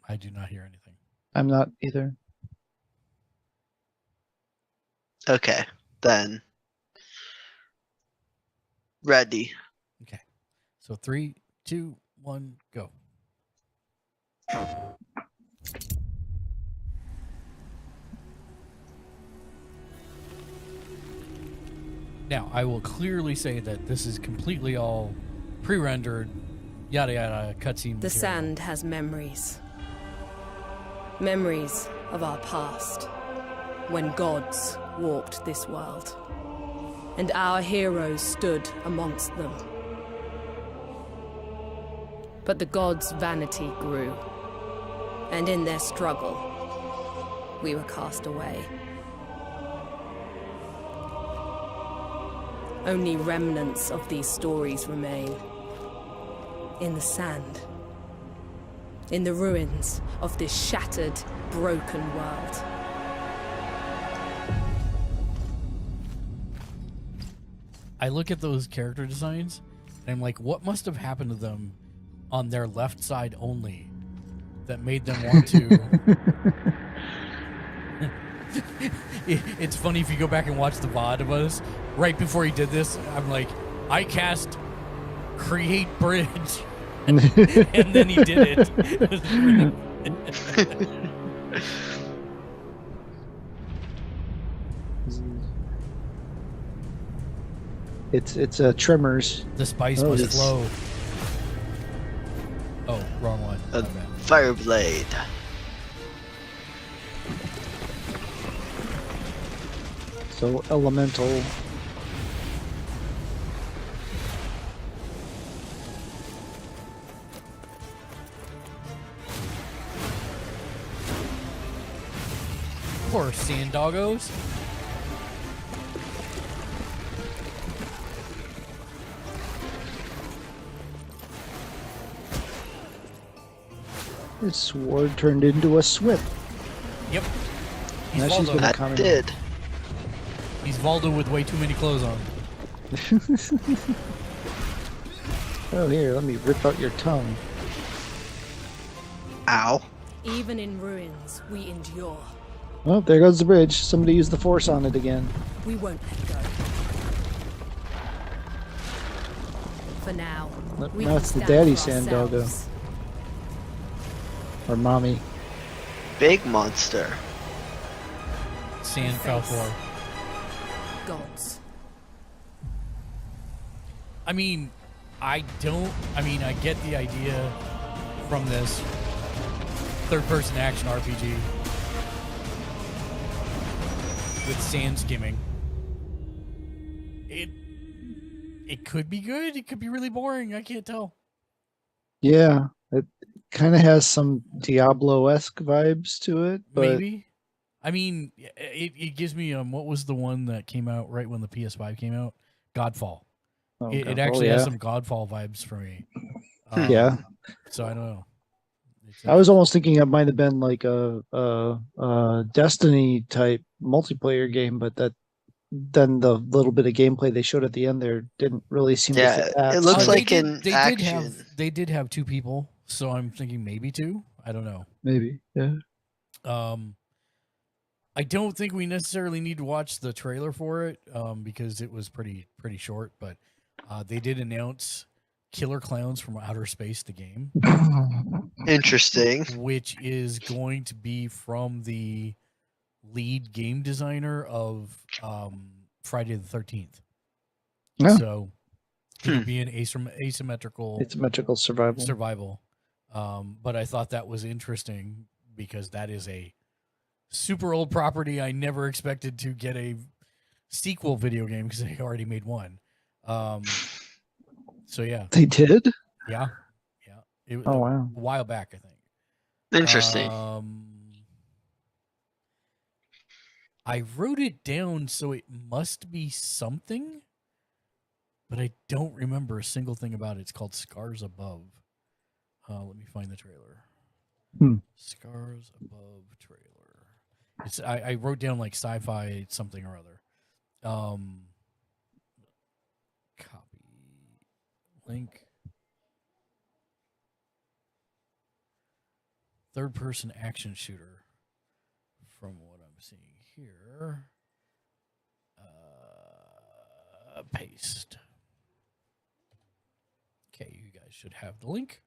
I do not hear anything. I'm not either. Okay, then. Ready. Okay. So 3, 2, 1, go. Now, I will clearly say that this is completely all pre-rendered, yada yada, cutscene. The sand has memories. Memories of our past, when gods walked this world, and our heroes stood amongst them. But the gods' vanity grew, and in their struggle, we were cast away. Only remnants of these stories remain. In the sand. In the ruins of this shattered, broken world. I look at those character designs, and I'm like, what must have happened to them on their left side only that made them want to... It's funny if you go back and watch the VOD of us, right before he did this, I'm like, I cast create bridge. And then he did it. It's Tremors. The spice must flow. Oh, wrong one. Fireblade. So elemental. Poor sand doggos. His sword turned into a swip. Yep. He's Now she's Voldo. gonna come in. Did. He's Voldo with way too many clothes on. Oh, here, let me rip out your tongue. Ow. Even in ruins, we endure. Oh, there goes the bridge. Somebody used the force on it again. We won't let go. For now, we Now can it's the stand daddy for sand doggo. ourselves. Or mommy. Big monster. Sand Falcor. Gods. I mean, I get the idea from this third-person action RPG with sand skimming. It could be good. It could be really boring. I can't tell. Yeah, it kind of has some Diablo-esque vibes to it. But Maybe. I mean, it gives me what was the one that came out right when the PS5 came out? Godfall. Oh, It Godfall, actually has yeah. some Godfall vibes for me. Yeah. So I don't know. I was almost thinking it might have been like a Destiny type multiplayer game, but then the little bit of gameplay they showed at the end there didn't really seem to fit that. it looks so- like in action. They did have two people, so I'm thinking maybe two. I don't know. Maybe, yeah. I don't think we necessarily need to watch the trailer for it because it was pretty short. But they did announce Killer Clowns from Outer Space, the game. Interesting. Which is going to be from the lead game designer of Friday the 13th. Yeah. So it'll be an asymmetrical survival. But I thought that was interesting because that is a super old property. I never expected to get a sequel video game because they already made one. So yeah, They did? Yeah. It, Oh, wow. A while back, I think. Interesting. I wrote it down, so it must be something, but I don't remember a single thing about it. It's called Scars Above. Let me find the trailer. Scars Above trailer. It's I wrote down like sci-fi something or other. Copy link. Third-person action shooter. From what I'm seeing here, paste. Okay, you guys should have the link.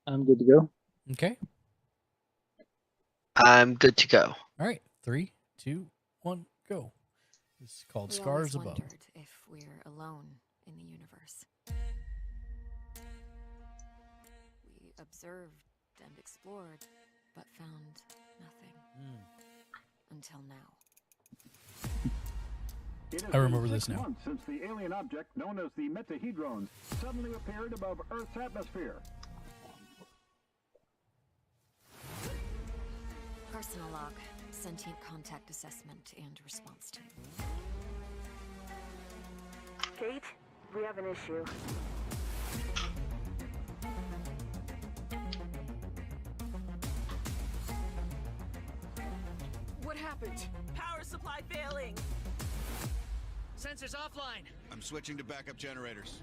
I'm good to go. Okay. I'm good to go. All right. 3, 2, 1, go. This is called Scars Above. Wondered if we're alone in the universe. We observed and explored, but found nothing. Until now. I remember this now. Months since the alien object known as the Metahedron suddenly appeared above Earth's atmosphere. Personal log, sentient contact assessment and response team. Kate, we have an issue. What happened? Power supply failing. Sensors offline. I'm switching to backup generators.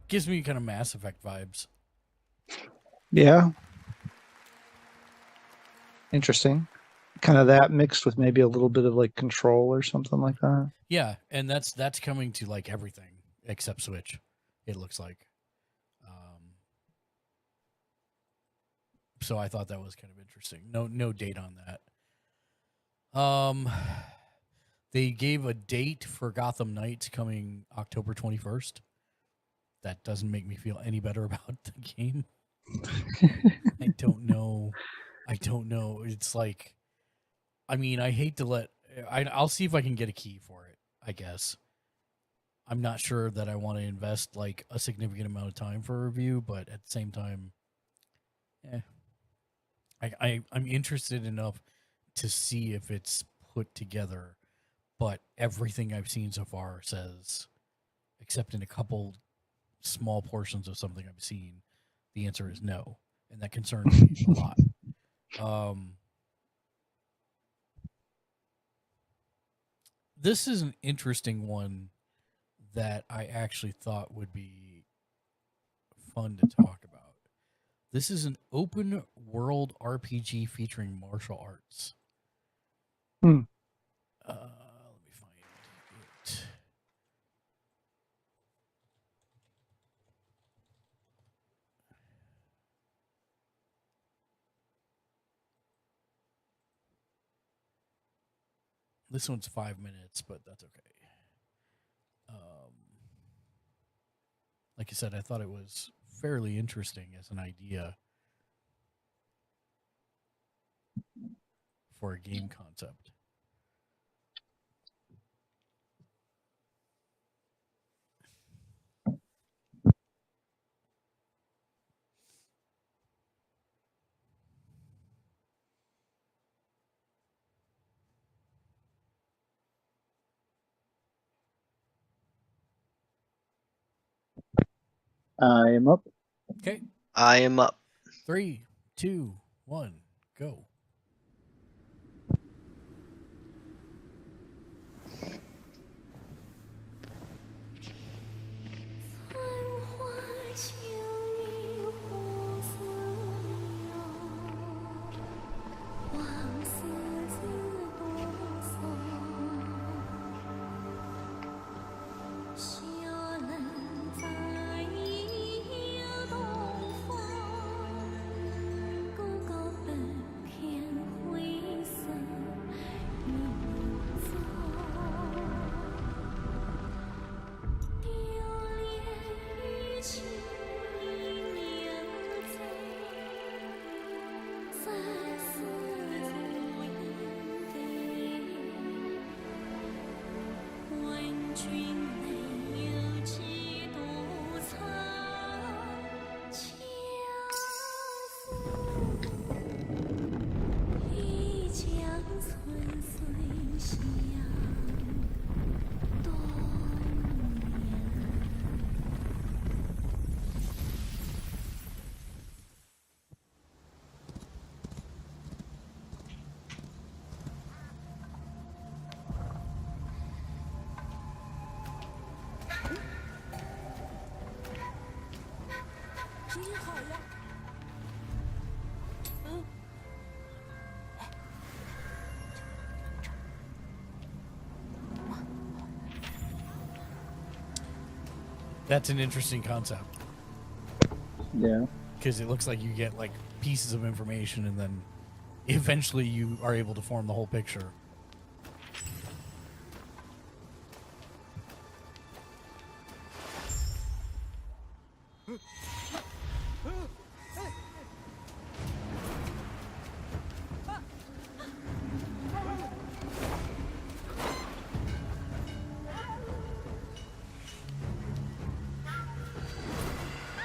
Gives me kind of Mass Effect vibes. Yeah. Interesting. Kind of that mixed with maybe a little bit of like Control or something like that. Yeah, and that's coming to like everything except Switch, it looks like. So I thought that was kind of interesting. No date on that. They gave a date for Gotham Knights coming October 21st. That doesn't make me feel any better about the game. I don't know. It's like, I mean, I hate to I'll see if I can get a key for it, I guess. I'm not sure that I want to invest like a significant amount of time for a review, but at the same time, I'm interested enough to see if it's put together, but everything I've seen so far says, except in a couple small portions of something I've seen, the answer is no, and that concerns me a lot. This is an interesting one that I actually thought would be fun to talk about. This is an open world RPG featuring martial arts. Let me find it. This one's 5 minutes, but that's okay. Like I said, I thought it was fairly interesting as an idea for a game concept. I am up. Okay. I am up. 3, 2, 1, go. That's an interesting concept. Yeah. Because it looks like you get like pieces of information and then eventually you are able to form the whole picture.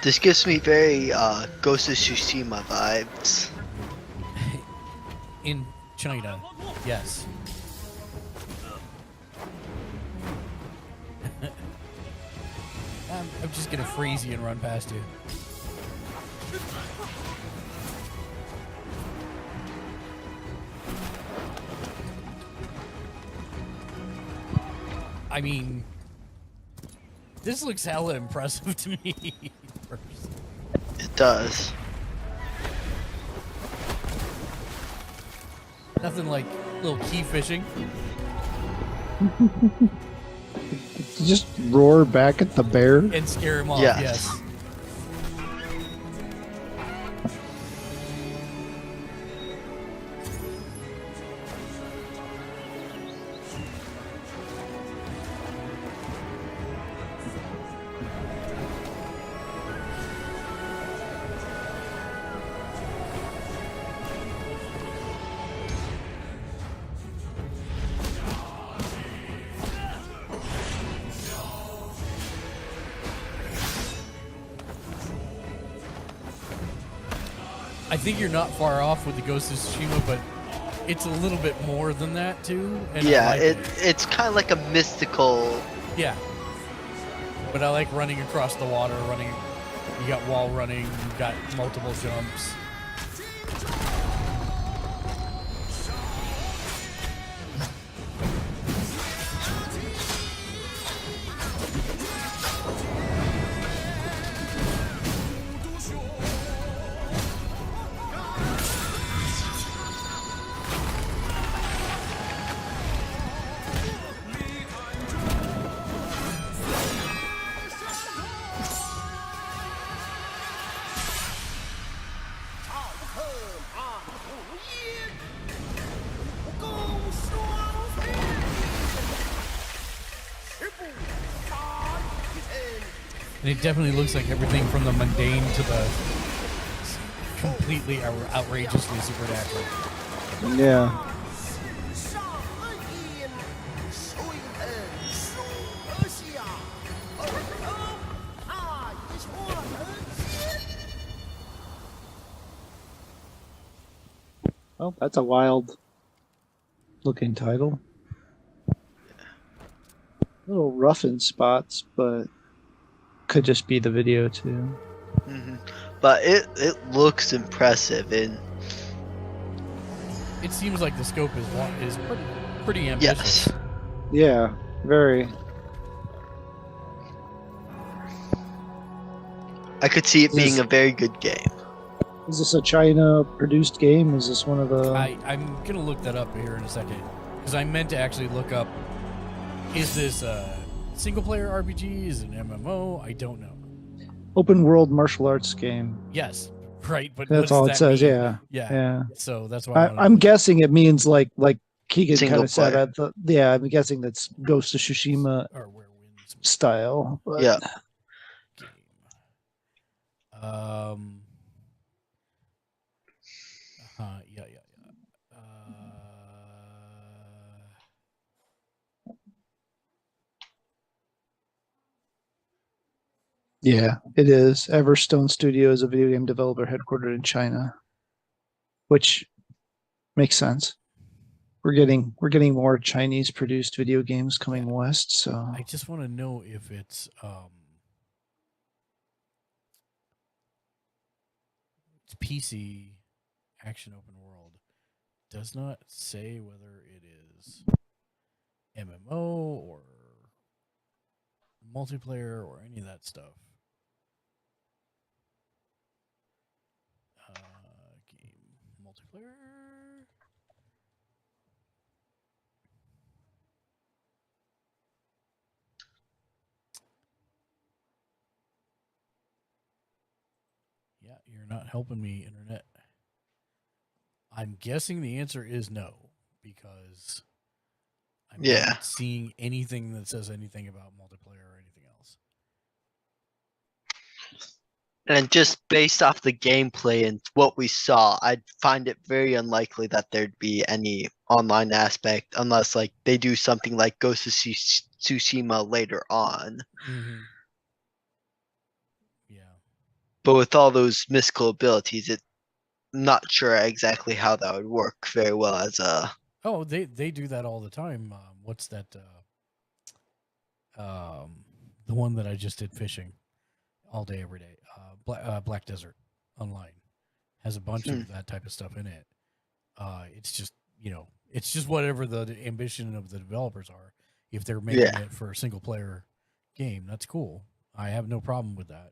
This gives me very Ghost of Tsushima vibes. In China, yes. I'm just gonna freeze you and run past you. I mean, this looks hella impressive to me. It does. Nothing like little key fishing. Just roar back at the bear and scare him off. Yes. I think you're not far off with the Ghost of Tsushima, but it's a little bit more than that too. And yeah, like it's kind of like a mystical. Yeah. But I like running across the water, running. You got wall running, you got multiple jumps. And it definitely looks like everything from the mundane to the completely outrageously supernatural. Yeah. Well, that's a wild looking title. A little rough in spots, but could just be the video too. Mm-hmm. But it looks impressive, and it seems like the scope is pretty ambitious. Yes. Yeah, very. I could see it being a very good game. Is this a China-produced game? Is this one of the... I'm going to look that up here in a second. Because I meant to actually look up, is this a single-player RPG? Is it an MMO? I don't know. Open world martial arts game. Yes, right. But that's all it says, mean? Yeah. So that's why I'm guessing it means like Keegan kind of said. Player. I'm guessing that's Ghost of Tsushima style. But... Yeah. Yeah, it is. Everstone Studio is a video game developer headquartered in China, which makes sense. We're getting more Chinese produced video games coming west, so I just want to know if it's PC action open world. Does not say whether it is MMO or multiplayer or any of that stuff. Game multiplayer. you're not helping me, internet. I'm guessing the answer is no, because I'm not seeing anything that says anything about multiplayer or anything else. And just based off the gameplay and what we saw, I'd find it very unlikely that there'd be any online aspect unless like they do something like Ghost of Tsushima later on. Mm-hmm. But with all those mystical abilities, I'm not sure exactly how that would work very well as a... Oh, they do that all the time. What's that? The one that I just did fishing all day, every day. Black Desert Online has a bunch of that type of stuff in it. It's just, it's just whatever the ambition of the developers are. If they're making it for a single player game, that's cool. I have no problem with that.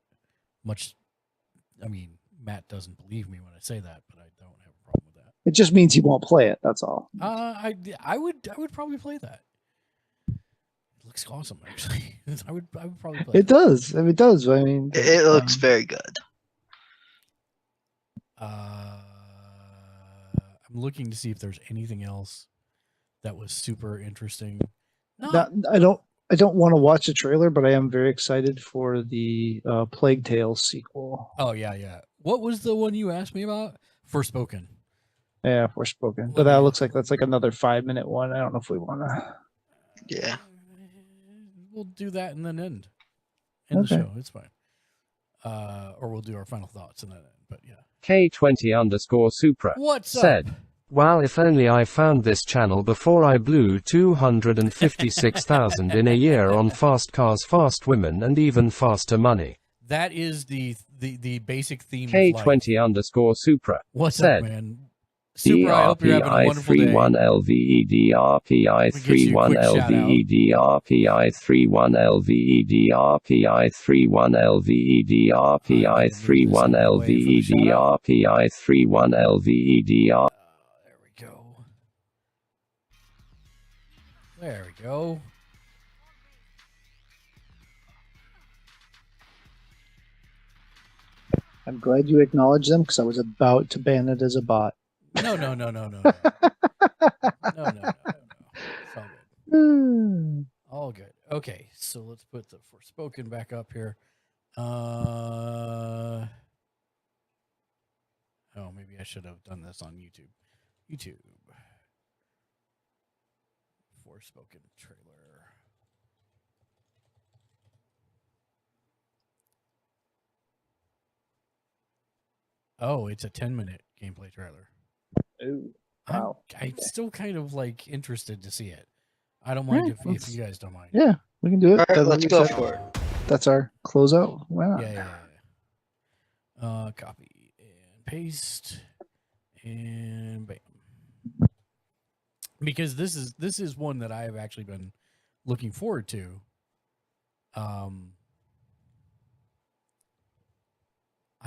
Matt doesn't believe me when I say that, but I don't have a problem with that. It just means he won't play it. That's all. I would probably play that. It looks awesome, actually. I would probably play it. Does. It does. I mean, it looks very good. I'm looking to see if there's anything else that was super interesting. No. I don't want to watch the trailer, but I am very excited for the Plague Tale sequel. Oh, yeah. What was the one you asked me about? Forspoken. Yeah, Forspoken. But that looks like that's like another 5-minute one. I don't know if we want to. Yeah. We'll do that and then end the show. It's fine. Or we'll do our final thoughts and then end. But yeah. K20_Supra said, up? Wow, if only I found this channel before I blew 256,000 in a year on fast cars, fast women, and even faster money. That is the basic theme. K20_Supra What's said, up, man? Super, I hope you're having a wonderful day. 31LVEDRPI 31LVEDRPI 31LVEDRPI 31LVEDRPI 31LVEDRPI 31LVEDR. There we go. I'm glad you acknowledged them because I was about to ban it as a bot. No. No. It's all good. All good. Okay, so let's put the Forspoken back up here. Oh, maybe I should have done this on YouTube. Forspoken trailer. Oh, it's a 10-minute gameplay trailer. Ooh, wow. I'm still kind of like interested to see it. I don't mind if you guys don't mind. Yeah, we can do it. All right, let's go for it. That's our closeout. Wow. Yeah. Copy and paste and bam. Because this is one that I have actually been looking forward to. I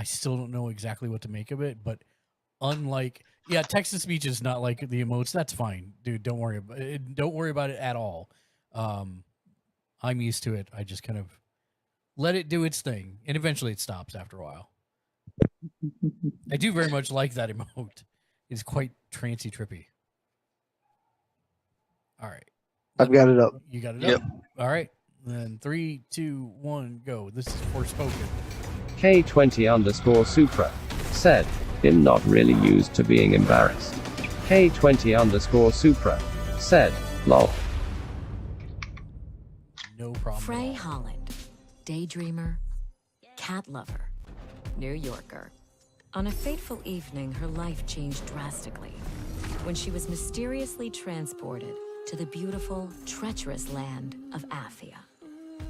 still don't know exactly what to make of it, but unlike text-to-speech is not like the emotes. That's fine, dude. Don't worry about it. Don't worry about it at all. I'm used to it. I just kind of let it do its thing, and eventually it stops after a while. I do very much like that emote. It's quite trancy trippy. All right. I've got it up. You got it up? All right. Then 3, 2, 1, go. This is Forspoken. K20_Supra said, I'm not really used to being embarrassed. K20_Supra said, lol. No problem. Frey Holland, daydreamer, cat lover, New Yorker. On a fateful evening, her life changed drastically when she was mysteriously transported to the beautiful, treacherous land of Athia.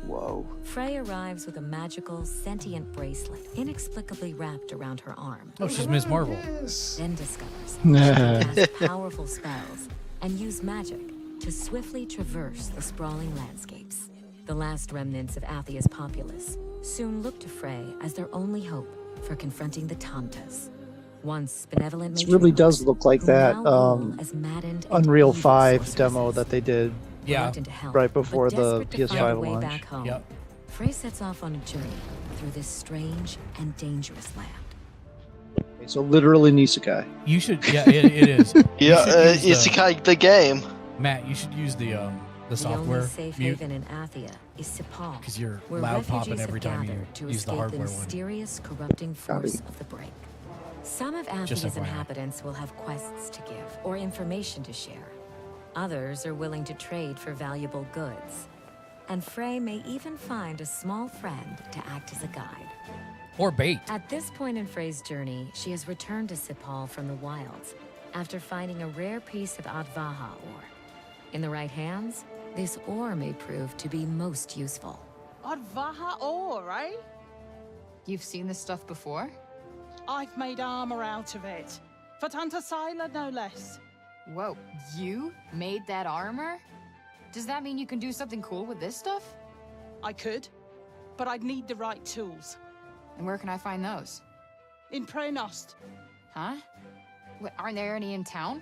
Whoa. Frey arrives with a magical, sentient bracelet inexplicably wrapped around her arm. Oh, she's Ms. Marvel. Then discovers she can cast powerful spells and use magic to swiftly traverse the sprawling landscapes. The last remnants of Athia's populace soon look to Frey as their only hope for confronting the Tantas. Once benevolent This really does look like that Unreal 5 demo that they did right before the PS5 launch. Frey sets off on a journey through this strange and dangerous land. So literally an isekai. You should, yeah, it is. Yeah, isekai the game. Matt, you should use the software. The only safe haven in Athia is Sepal, because you're where loud popping refugees every have time you gathered to use the escape hardware the one. mysterious corrupting force of the break. Some of Just Athia's FYI. inhabitants will have quests to give or information to share. Others are willing to trade for valuable goods. And Frey may even find a small friend to act as a guide. Or bait. At this point in Frey's journey, she has returned to Sepal from the wilds after finding a rare piece of Advaha ore. In the right hands, this ore may prove to be most useful. Advaha ore, right? You've seen this stuff before? I've made armor out of it. For Tanta Sila, no less. Whoa, you made that armor? Does that mean you can do something cool with this stuff? I could, but I'd need the right tools. And where can I find those? In Prenost. Huh? Aren't there any in town?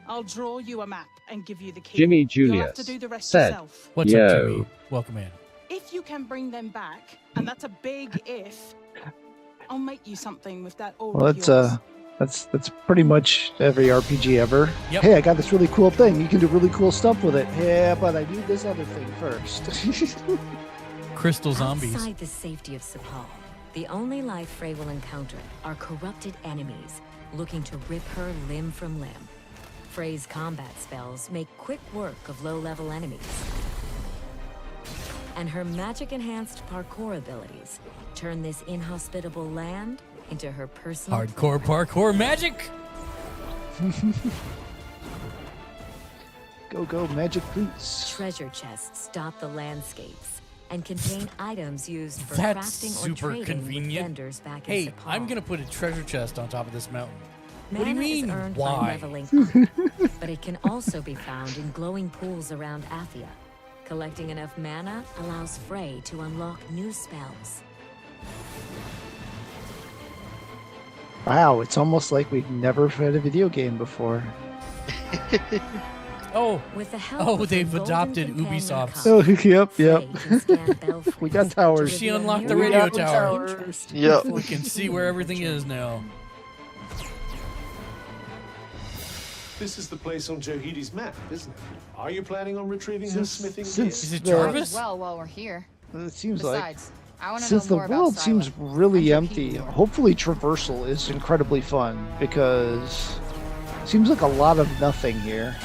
I'll draw you a map and give you the key. Jimmy You'll have Julius to do the rest said, yourself. What's up, Jimmy? Welcome in. If you can bring them back, and that's a big if, I'll make you something with that ore. Well, that's pretty much every RPG ever. Yep. Hey, I got this really cool thing. You can do really cool stuff with it. Yeah, but I need this other thing first. Crystal zombies. Outside the safety of Sepal, the only life Frey will encounter are corrupted enemies looking to rip her limb from limb. Frey's combat spells make quick work of low-level enemies. And her magic-enhanced parkour abilities turn this inhospitable land into her personal Hardcore parkour magic. Go, magic boots. Treasure chests dot the landscapes and contain items used for That's crafting or super trading convenient. with vendors back in Hey, Sepal. I'm gonna put a treasure chest on top of this mountain. What do you Mana mean? is earned by Why? leveling up, but it can also be found in glowing pools around Athia. Collecting enough mana allows Frey to unlock new spells. Wow, it's almost like we've never had a video game before. With the help of they've the golden adopted companion Ubisoft's. Oh, yep. Frey can scan Belfry We got towers. She unlocked the We radio got tower. towers. Yep. We can see where everything is now. This is the place on Johidi's map, isn't it? Are you planning on retrieving her Since- smithing since gear? Is it the- Jarvis? Well, while we're here. It seems like Besides, I want to know since the more about world Sila. seems really And empty, Johidi. hopefully traversal is incredibly fun because it seems like a lot of nothing here.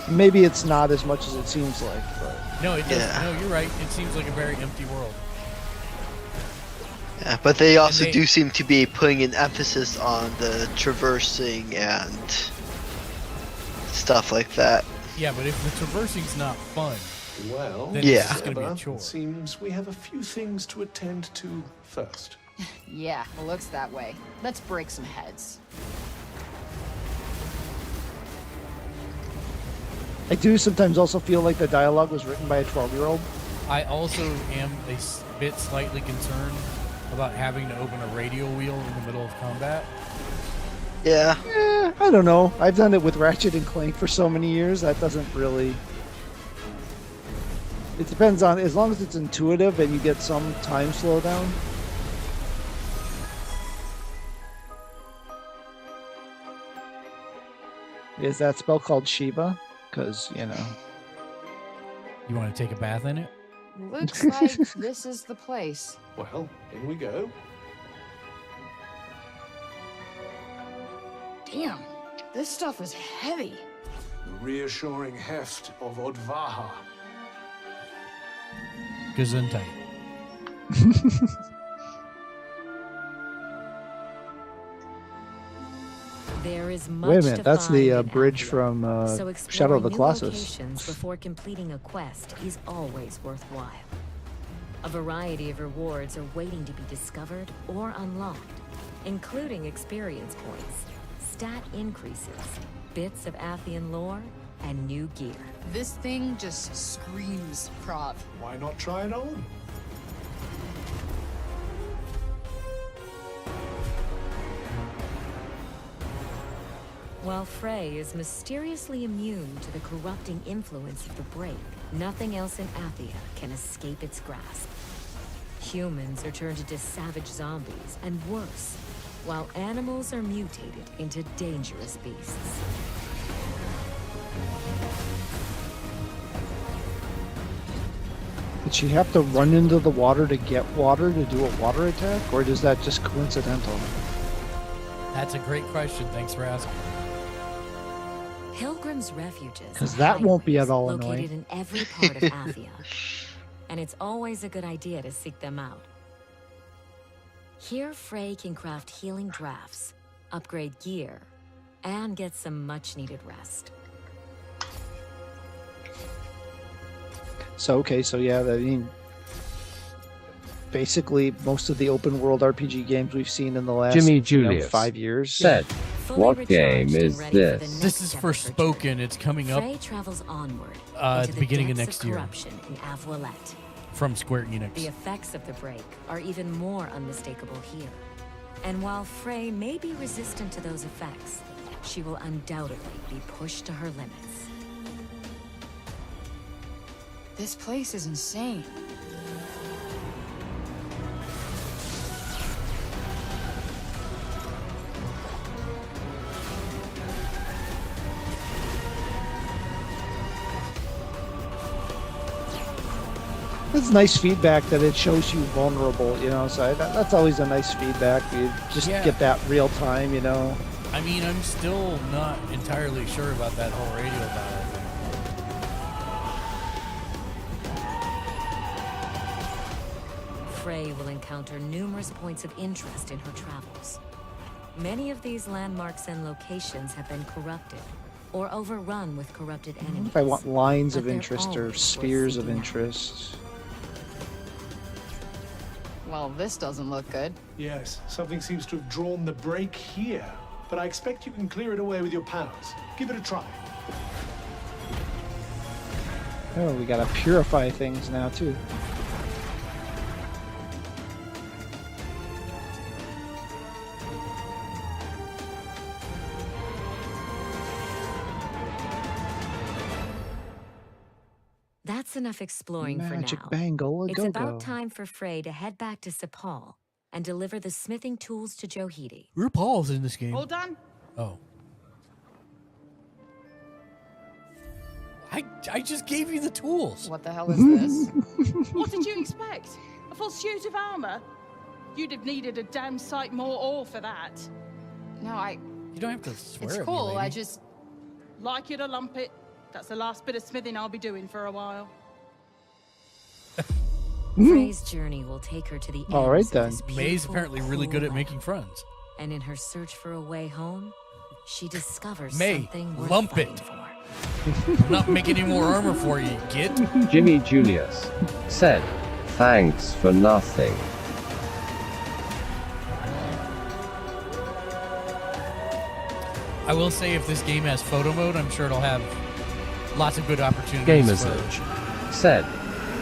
Maybe it's not as much as it seems like, but No, it doesn't. Yeah. No, you're right. It seems like a very empty world. Yeah, but they also they- do seem to be putting an emphasis on the traversing and stuff like that. Yeah, but if the traversing's not fun, Well, then Yeah. it's just gonna be a chore. it seems we have a few things to attend to first. Yeah, it looks that way. Let's break some heads. I do sometimes also feel like the dialogue was written by a 12-year-old. I also am a bit slightly concerned about having to open a radio wheel in the middle of combat. Yeah. I don't know. I've done it with Ratchet and Clank for so many years. That doesn't really. It depends on, as long as it's intuitive and you get some time slowdown. Is that spell called Shiva? Because, you know. You want to take a bath in it? Looks like this is the place. Well, in we go. Damn, this stuff is heavy. The reassuring heft of Odvaha. Gesundheit. There is much Wait a minute, to that's the find in bridge Athia, from so Shadow of the exploring new Colossus. locations before completing a quest is always worthwhile. A variety of rewards are waiting to be discovered or unlocked, including experience points, stat increases, bits of Athian lore, and new gear. This thing just screams prov. Why not try it on? While Frey is mysteriously immune to the corrupting influence of the break, nothing else in Athia can escape its grasp. Humans are turned into savage zombies, and worse, while animals are mutated into dangerous beasts. Did she have to run into the water to get water to do a water attack, or is that just coincidental? That's a great question. Thanks for asking. Pilgrims' refuges. Because that won't be at all located annoying. in every part of Athia, and it's always a good idea to seek them out. Here, Frey can craft healing drafts, upgrade gear, and get some much-needed rest. So, okay, so yeah, I mean, basically most of the open world RPG games we've seen in the last Jimmy Julius 5 years. Said, "What game is this?" This is for Spoken. It's coming up Frey travels onward at into the beginning of depths next year corruption in Avoilette. from Square Enix. The effects of the break are even more unmistakable here. And while Frey may be resistant to those effects, she will undoubtedly be pushed to her limits. This place is insane. It's nice feedback that it shows you vulnerable, you know, so that's always a nice feedback. You just get that real time, you know. I mean, I'm still not entirely sure about that whole radio battle thing. Frey will encounter numerous points of interest in her travels. Many of these landmarks and locations have been corrupted or overrun with corrupted enemies. If I want lines but of they're interest or always worth spheres of seeking out. interest. Well, this doesn't look good. Yes, something seems to have drawn the break here, but I expect you can clear it away with your powers. Give it a try. Oh, we gotta purify things now too. That's enough exploring Magic for now. bangle a It's go-go. about time for Frey to head back to Sepal and deliver the smithing tools to Johidi. RuPaul's in this game. All done? Oh. I just gave you the tools. What the hell is this? What did you expect? A full suit of armor? You'd have needed a damn sight more ore for that. No, You don't have to swear it's at me, cool. lady. I just... Like you to lump it. That's the last bit of smithing I'll be doing for a while. Frey's journey will take her to the All right ends of then. this May's beautiful, apparently really cool good at land. making friends. And in her search for a way home, she discovers May, something worth lump fighting it. for. I'm not making any more armor for you, git. Jimmy Julius said, "Thanks for nothing." I will say if this game has photo mode, I'm sure it'll have lots of good opportunities Gamersledge said,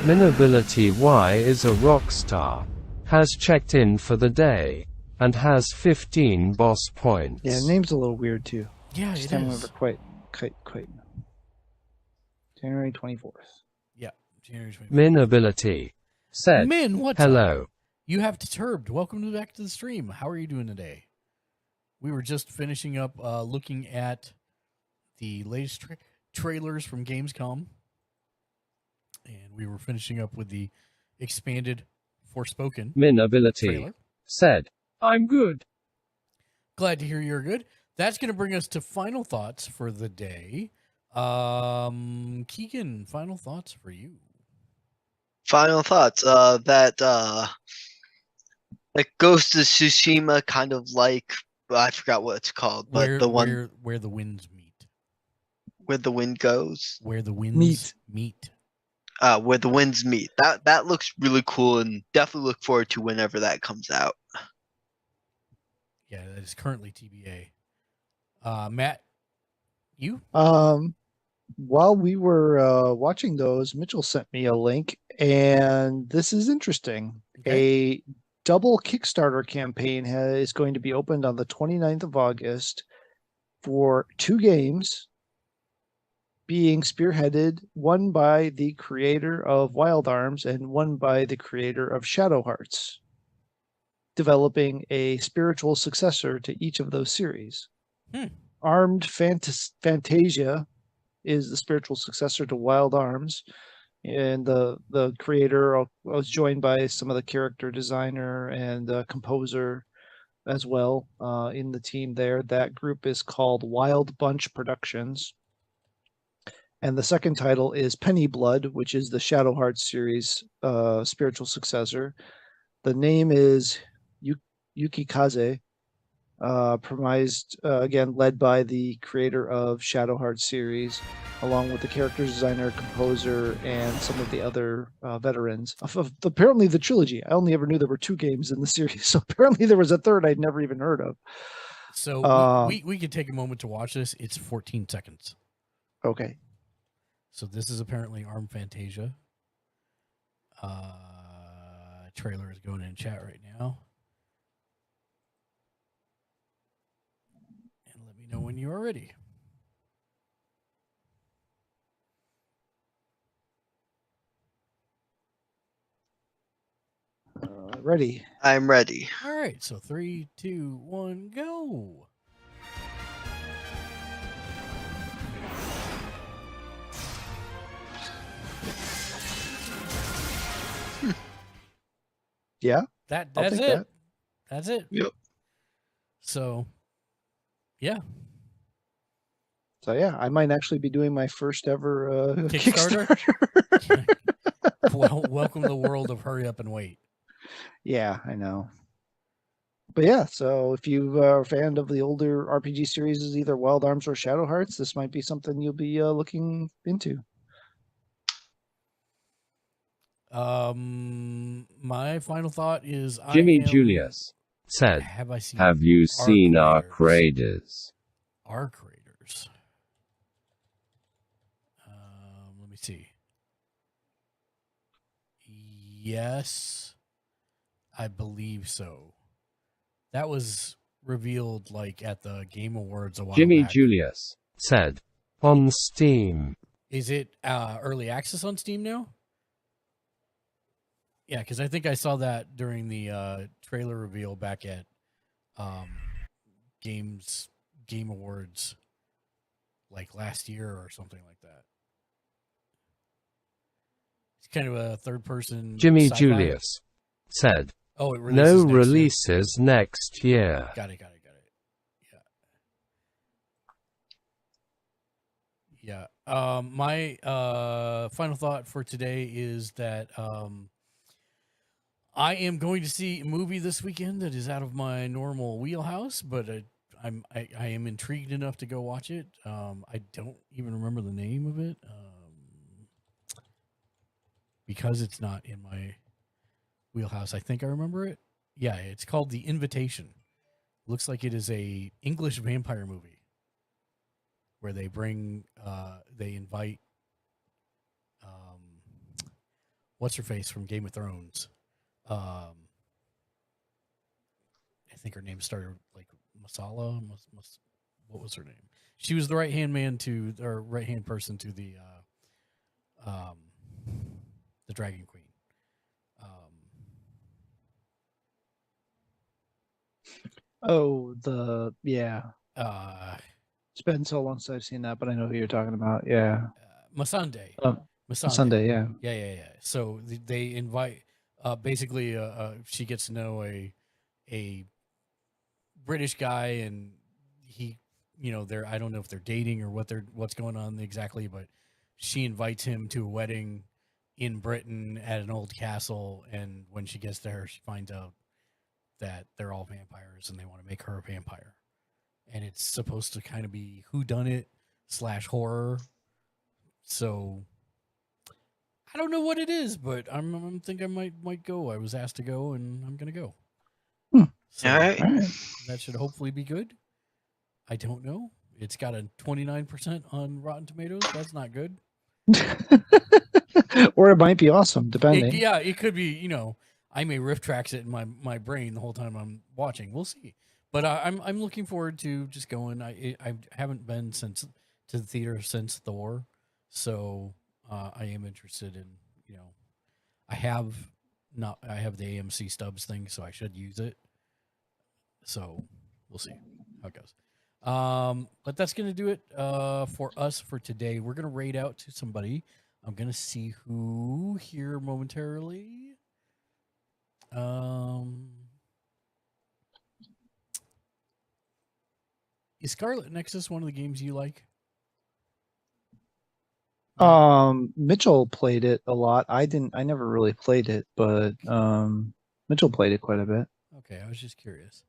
"Minability Y is a rock star. Has checked in for the day and has 15 boss points." Yeah, the name's a little weird too. Yeah, Just it can't is. remember quite. January 24th. Yeah, January 24th. Minability said, Min, what's "Hello." up? You have disturbed. Welcome back to the stream. How are you doing today? We were just finishing up looking at the latest trailers from Gamescom. And we were finishing up with the expanded Forspoken Minability trailer. said, "I'm good." Glad to hear you're good. That's going to bring us to final thoughts for the day. Keegan, final thoughts for you. Final thoughts. That Ghost of Tsushima, kind of like, I forgot what it's called, but Where, the one where the winds meet. where the wind goes. Where the winds meet. Where the winds meet. That looks really cool, and definitely look forward to whenever that comes out. Yeah, that is currently TBA. Matt, you? While we were watching those, Mitchell sent me a link, and this is interesting. A double Kickstarter campaign is going to be opened on the 29th of August for 2 games being spearheaded, one by the creator of Wild Arms and one by the creator of Shadow Hearts. developing a spiritual successor to each of those series. Hmm. Armed Fantasia is the spiritual successor to Wild Arms, and the creator was joined by some of the character designer and composer as well in the team there. That group is called Wild Bunch Productions. And the second title is Penny Blood, which is the Shadow Hearts series spiritual successor. The name is Yukikaze, premised again led by the creator of Shadow Hearts series, along with the character designer, composer, and some of the other veterans of apparently the trilogy. I only ever knew there were 2 games in the series, so apparently there was a third I'd never even heard of. So we could take a moment to watch this. It's 14 seconds. Okay. So this is apparently Arm Fantasia. Trailer is going in chat right now. And let me know when you are ready. Ready. I'm ready. All right. So 3, 2, 1, go. Yeah. That's I'll it. take that. That's it. Yep. So, yeah. So yeah, I might actually be doing my first ever Kickstarter. Well, welcome to the world of hurry up and wait. Yeah, I know. But yeah, so if you are a fan of the older RPG series, either Wild Arms or Shadow Hearts, this might be something you'll be looking into. My final thought is Jimmy Julius said, Have you seen our creators? Our creators. Let me see. Yes, I believe so. That was revealed like at the Game Awards a while Jimmy back. Julius said, on Steam. Is it early access on Steam now? Yeah, because I think I saw that during the trailer reveal back at Game Awards like last year or something like that. It's kind of a third-person Jimmy sci-fi. Julius said, Oh, it releases no releases next year. Got it. Yeah. My final thought for today is that I am going to see a movie this weekend that is out of my normal wheelhouse, but I am intrigued enough to go watch it. I don't even remember the name of it because it's not in my wheelhouse. I think I remember it. Yeah, it's called The Invitation. Looks like it is a English vampire movie where they invite what's her face from Game of Thrones. I think her name started like Masala. What was her name? She was the right hand person to the Dragon Queen. It's been so long since I've seen that, but I know who you're talking about. Yeah. Masande. Masande, yeah. Yeah. So they invite basically she gets to know a British guy, and he, they're, I don't know if they're dating or what's going on exactly, but she invites him to a wedding in Britain at an old castle, and when she gets there, she finds out that they're all vampires and they want to make her a vampire. And it's supposed to kind of be whodunit / horror. So I don't know what it is, but I think I might go. I was asked to go, and I'm gonna go. So all right. That should hopefully be good. I don't know. It's got a 29% on Rotten Tomatoes. That's not good. Or it might be awesome, depending. It could be. I may riff tracks it in my brain the whole time I'm watching. We'll see. But I'm looking forward to just going. I haven't been to the theater since Thor, so I am interested in. I have I have the AMC stubs thing, so I should use it. So we'll see how it goes. But that's gonna do it for us for today. We're gonna raid out to somebody. I'm gonna see who here momentarily. Is Scarlet Nexus one of the games you like? Mitchell played it a lot. I never really played it, but Mitchell played it quite a bit. Okay, I was just curious.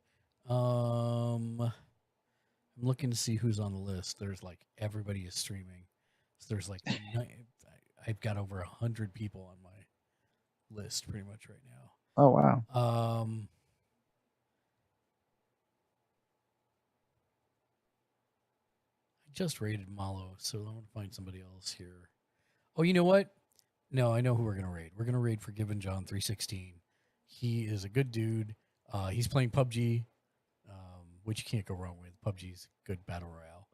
I'm looking to see who's on the list. There's like everybody is streaming. So there's like I've got over 100 people on my list pretty much right now. Oh wow. I just raided Malo, so I'm gonna find somebody else here. Oh, you know what? No, I know who we're gonna raid. We're gonna raid Forgiven John 316. He is a good dude. He's playing PUBG, which you can't go wrong with. PUBG's good battle royale.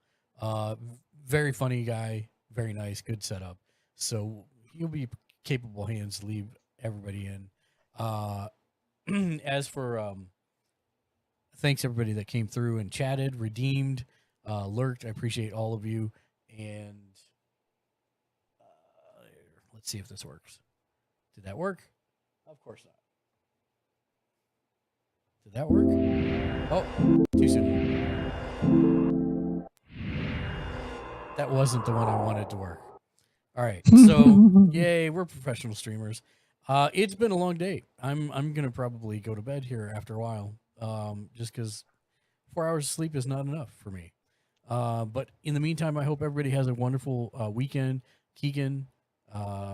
Very funny guy, very nice, good setup. So he'll be capable hands to leave everybody in. As for thanks everybody that came through and chatted, redeemed, lurked. I appreciate all of you. And let's see if this works. Did that work? Of course not. Did that work? Oh, too soon. That wasn't the one I wanted to work. All right, so yay, we're professional streamers. It's been a long day. I'm gonna probably go to bed here after a while, just because 4 hours of sleep is not enough for me. But in the meantime, I hope everybody has a wonderful weekend. Keegan,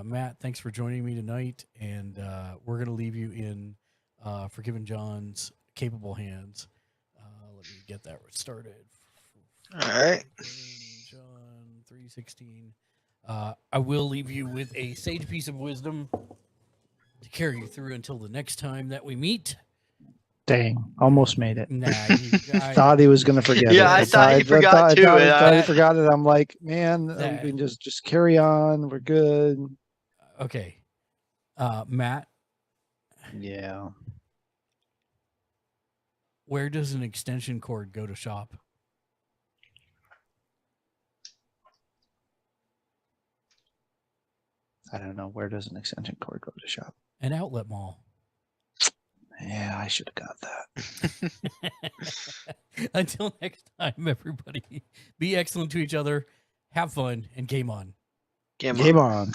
Matt, thanks for joining me tonight, and we're gonna leave you in Forgiven John's capable hands. Let me get that started. All right. John 3:16. I will leave you with a sage piece of wisdom to carry you through until the next time that we meet. Dang, almost made it. Nah, thought he was gonna forget it. Yeah, I thought he forgot too. Thought he forgot it. I'm like, man, we can just carry on. We're good. Okay, Matt. Yeah. Where does an extension cord go to shop? I don't know. Where does an extension cord go to shop? An outlet mall. Yeah, I should have got that. Until next time, everybody, be excellent to each other, have fun, and game on. Game on.